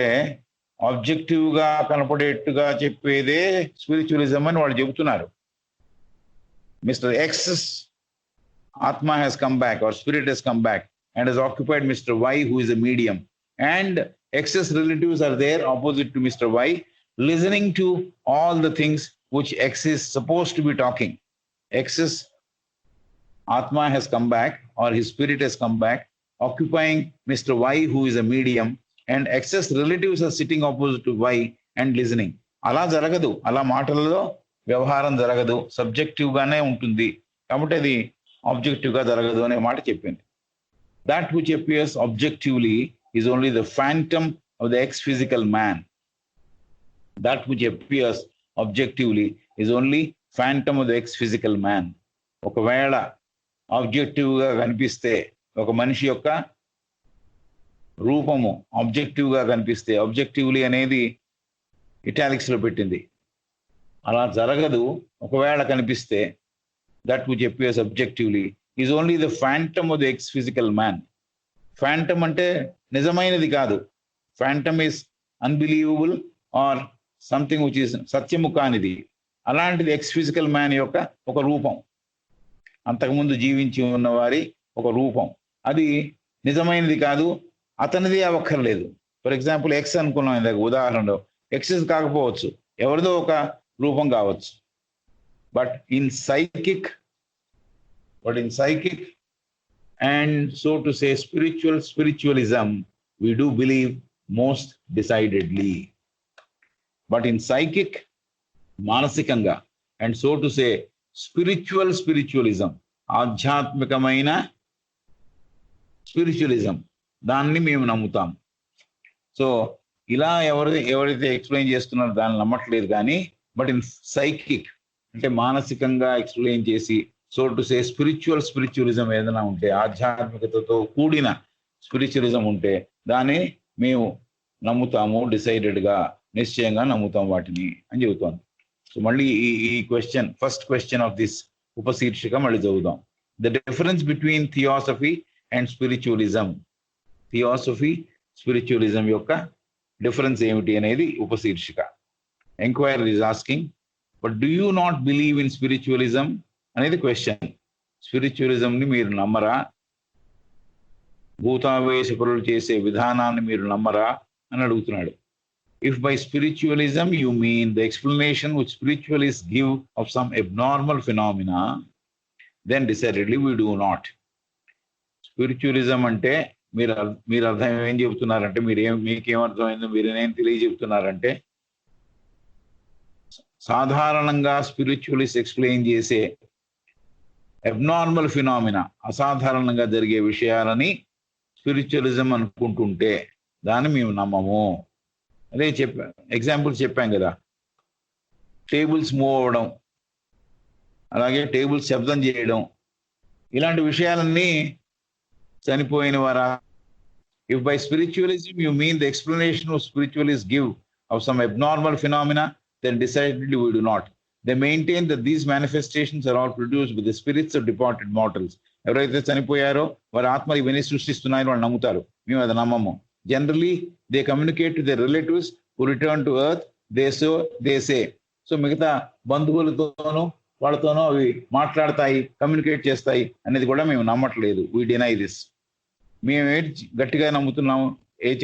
ఆబ్జెక్టివ్గా కనపడేట్టుగా చెప్పేదే స్పిరిచువలిజం అని వాళ్ళు చెబుతున్నారు. మిస్టర్ ఎక్స్ ఆత్మ has come back or spirit has come back and has occupied Mr. Y, who is a medium, and X's relatives are there opposite to Mr. Y, listening to all the things which X is supposed to be talking. X's Atma has come back, or his spirit has come back, occupying Mr. Y, who is a medium, and X's relatives are sitting opposite to Y and listening. అలా జరగదు, అలా మాటలలో వ్యవహారం జరగదు, సబ్జెక్టివ్గానే ఉంటుంది. కాబట్టి అది ఆబ్జెక్టివ్గా జరగదు అనే మాట చెప్పింది. That which appears objectively is only the phantom of the ex-physical man. That which appears objectively is only phantom of the ex-physical man. ఒకవేళ ఆబ్జెక్టివ్గా కనిపిస్తే, ఒక మనిషి యొక్క రూపము ఆబ్జెక్టివ్గా కనిపిస్తే, ఆబ్జెక్టివ్లీ అనేది ఇటాలిక్స్లో పెట్టింది, అలా జరగదు. ఒకవేళ కనిపిస్తే that which appears objectively is only the phantom of the ex-physical man. Phantom అంటే నిజమైనది కాదు. Phantom is unbelievable or something which is సత్యము కానిది. అలాంటిది ఎక్స్ ఫిజికల్ మ్యాన్ యొక్క ఒక రూపం, అంతకుముందు జీవించి ఉన్నవారి ఒక రూపం. అది నిజమైనది కాదు, అతనిది అవ్వక్కర్లేదు. ఫర్ ఎగ్జాంపుల్ ఎక్స్ అనుకున్నాం ఇందాక ఉదాహరణలో, ఎక్సెస్ కాకపోవచ్చు, ఎవరిదో ఒక రూపం కావచ్చు. But in psychic and so to say spiritualism, we do believe most decidedly. But in psychic, మానసికంగా, and so to say spiritualism, ఆధ్యాత్మికమైన స్పిరిచువలిజం, దాన్ని మేము నమ్ముతాం. సో ఇలా ఎవరైతే ఎక్స్ప్లెయిన్ చేస్తున్నారో దాన్ని నమ్మట్లేదు. కానీ బట్ ఇన్ సైకిక్ అంటే మానసికంగా ఎక్స్ప్లెయిన్ చేసి, సో టు సే స్పిరిచువలిజం ఏదైనా ఉంటే, ఆధ్యాత్మికతతో కూడిన స్పిరిచువలిజం ఉంటే దాన్ని మేము నమ్ముతాము, డిసైడెడ్గా, నిశ్చయంగా నమ్ముతాం వాటిని అని చెబుతాను. సో మళ్ళీ ఈ question, first question of this ఉపశీర్షిక మళ్ళీ చదువుదాం. The difference between theosophy and spiritualism. Theosophy, spiritualism యొక్క డిఫరెన్స్ ఏమిటి అనేది ఉపశీర్షిక. Enquiry is asking, but do you not believe in spiritualism అనేది క్వశ్చన్. స్పిరిచువలిజంని మీరు నమ్మరా? భూతావేశకులు చేసే విధానాన్ని మీరు నమ్మరా అని అడుగుతున్నాడు. If by spiritualism you mean the explanation which spiritualists give of some abnormal phenomena, then decidedly we do not. Spiritualism అంటే మీరు అర్థం ఏం చెబుతున్నారంటే, మీకేం అర్థమైందో మీరేం తెలియజెప్తున్నారంటే, సాధారణంగా స్పిరిచువలిస్ట్ ఎక్స్ప్లెయిన్ చేసే అబ్నార్మల్ ఫినామినా, అసాధారణంగా జరిగే విషయాలని స్పిరిచువలిజం అనుకుంటుంటే దాన్ని మేము నమ్మము. అదే ఎగ్జాంపుల్స్ చెప్పాం కదా, టేబుల్స్ మూవ్ అవ్వడం, అలాగే టేబుల్స్ శబ్దం చేయడం, ఇలాంటి విషయాలన్నీ చనిపోయిన వారా. If by spiritualism you mean the explanation of spiritualist give of some abnormal phenomena, then decidedly we do not. They maintain that these manifestations are all produced with the spirits of departed mortals. ఎవరైతే చనిపోయారో వారి ఆత్మలు ఇవన్నీ సృష్టిస్తున్నాయని వాళ్ళు నమ్ముతారు, మేము అది నమ్మము. Generally, they communicate to their relatives who return to earth, they say. So మిగతా బంధువులతోనూ వాళ్ళతోనూ అవి మాట్లాడతాయి, కమ్యూనికేట్ చేస్తాయి అనేది కూడా మేము నమ్మట్లేదు. We deny this. మేము గట్టిగా నమ్ముతున్నాము,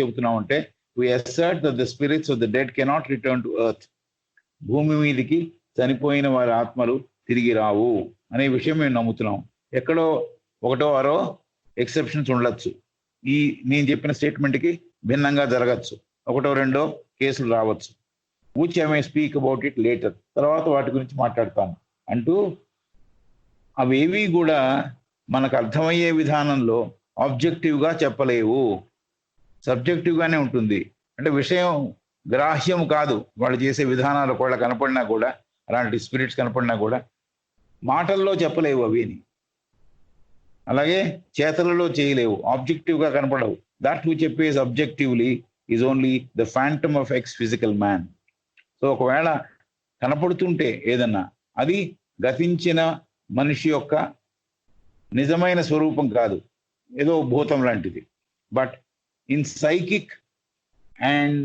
చెబుతున్నాం అంటే, we assert that the spirits of the dead cannot return to earth. భూమి మీదకి చనిపోయిన వారి ఆత్మలు తిరిగి రావు అనే విషయం మేము నమ్ముతున్నాం. ఎక్కడో ఒకటో ఆరో ఎక్సెప్షన్స్ ఉండొచ్చు, ఈ నేను చెప్పిన స్టేట్మెంట్కి భిన్నంగా జరగచ్చు, ఒకటో రెండో కేసులు రావచ్చు. which I may speak about it later. తర్వాత వాటి గురించి మాట్లాడతాను అంటూ, అవేవి కూడా మనకు అర్థమయ్యే విధానంలో ఆబ్జెక్టివ్గా చెప్పలేవు, సబ్జెక్టివ్గానే ఉంటుంది. అంటే విషయం గ్రాహ్యం కాదు. వాళ్ళు చేసే విధానాలు కూడా కనపడినా కూడా, అలాంటి స్పిరిట్స్ కనపడినా కూడా మాటల్లో చెప్పలేవు అవిని, అలాగే చేతలలో చేయలేవు, ఆబ్జెక్టివ్గా కనపడవు. That which shapes objectively is only the phantom of ex physical man. So ఒకవేళ కనపడుతుంటే ఏదన్నా, అది గతించిన మనిషి యొక్క నిజమైన స్వరూపం కాదు, ఏదో భూతం లాంటిది. But in psychic and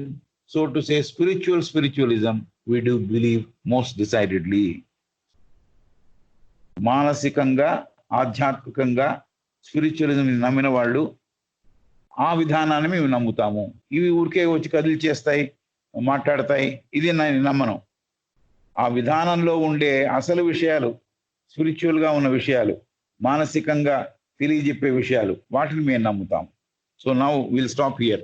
so to say spiritualism we do believe most decidedly. మానసికంగా, ఆధ్యాత్మికంగా స్పిరిచువలిజం నమ్మిన వాళ్ళు ఆ విధానాన్ని మేము నమ్ముతాము. ఇవి ఊరికే వచ్చి కదిలి చేస్తాయి, మాట్లాడతాయి, ఇది నేను నమ్మను. ఆ విధానంలో ఉండే అసలు విషయాలు, స్పిరిచువల్గా ఉన్న విషయాలు, మానసికంగా తెలియజెప్పే విషయాలు, వాటిని మేము నమ్ముతాం. So now will stop here.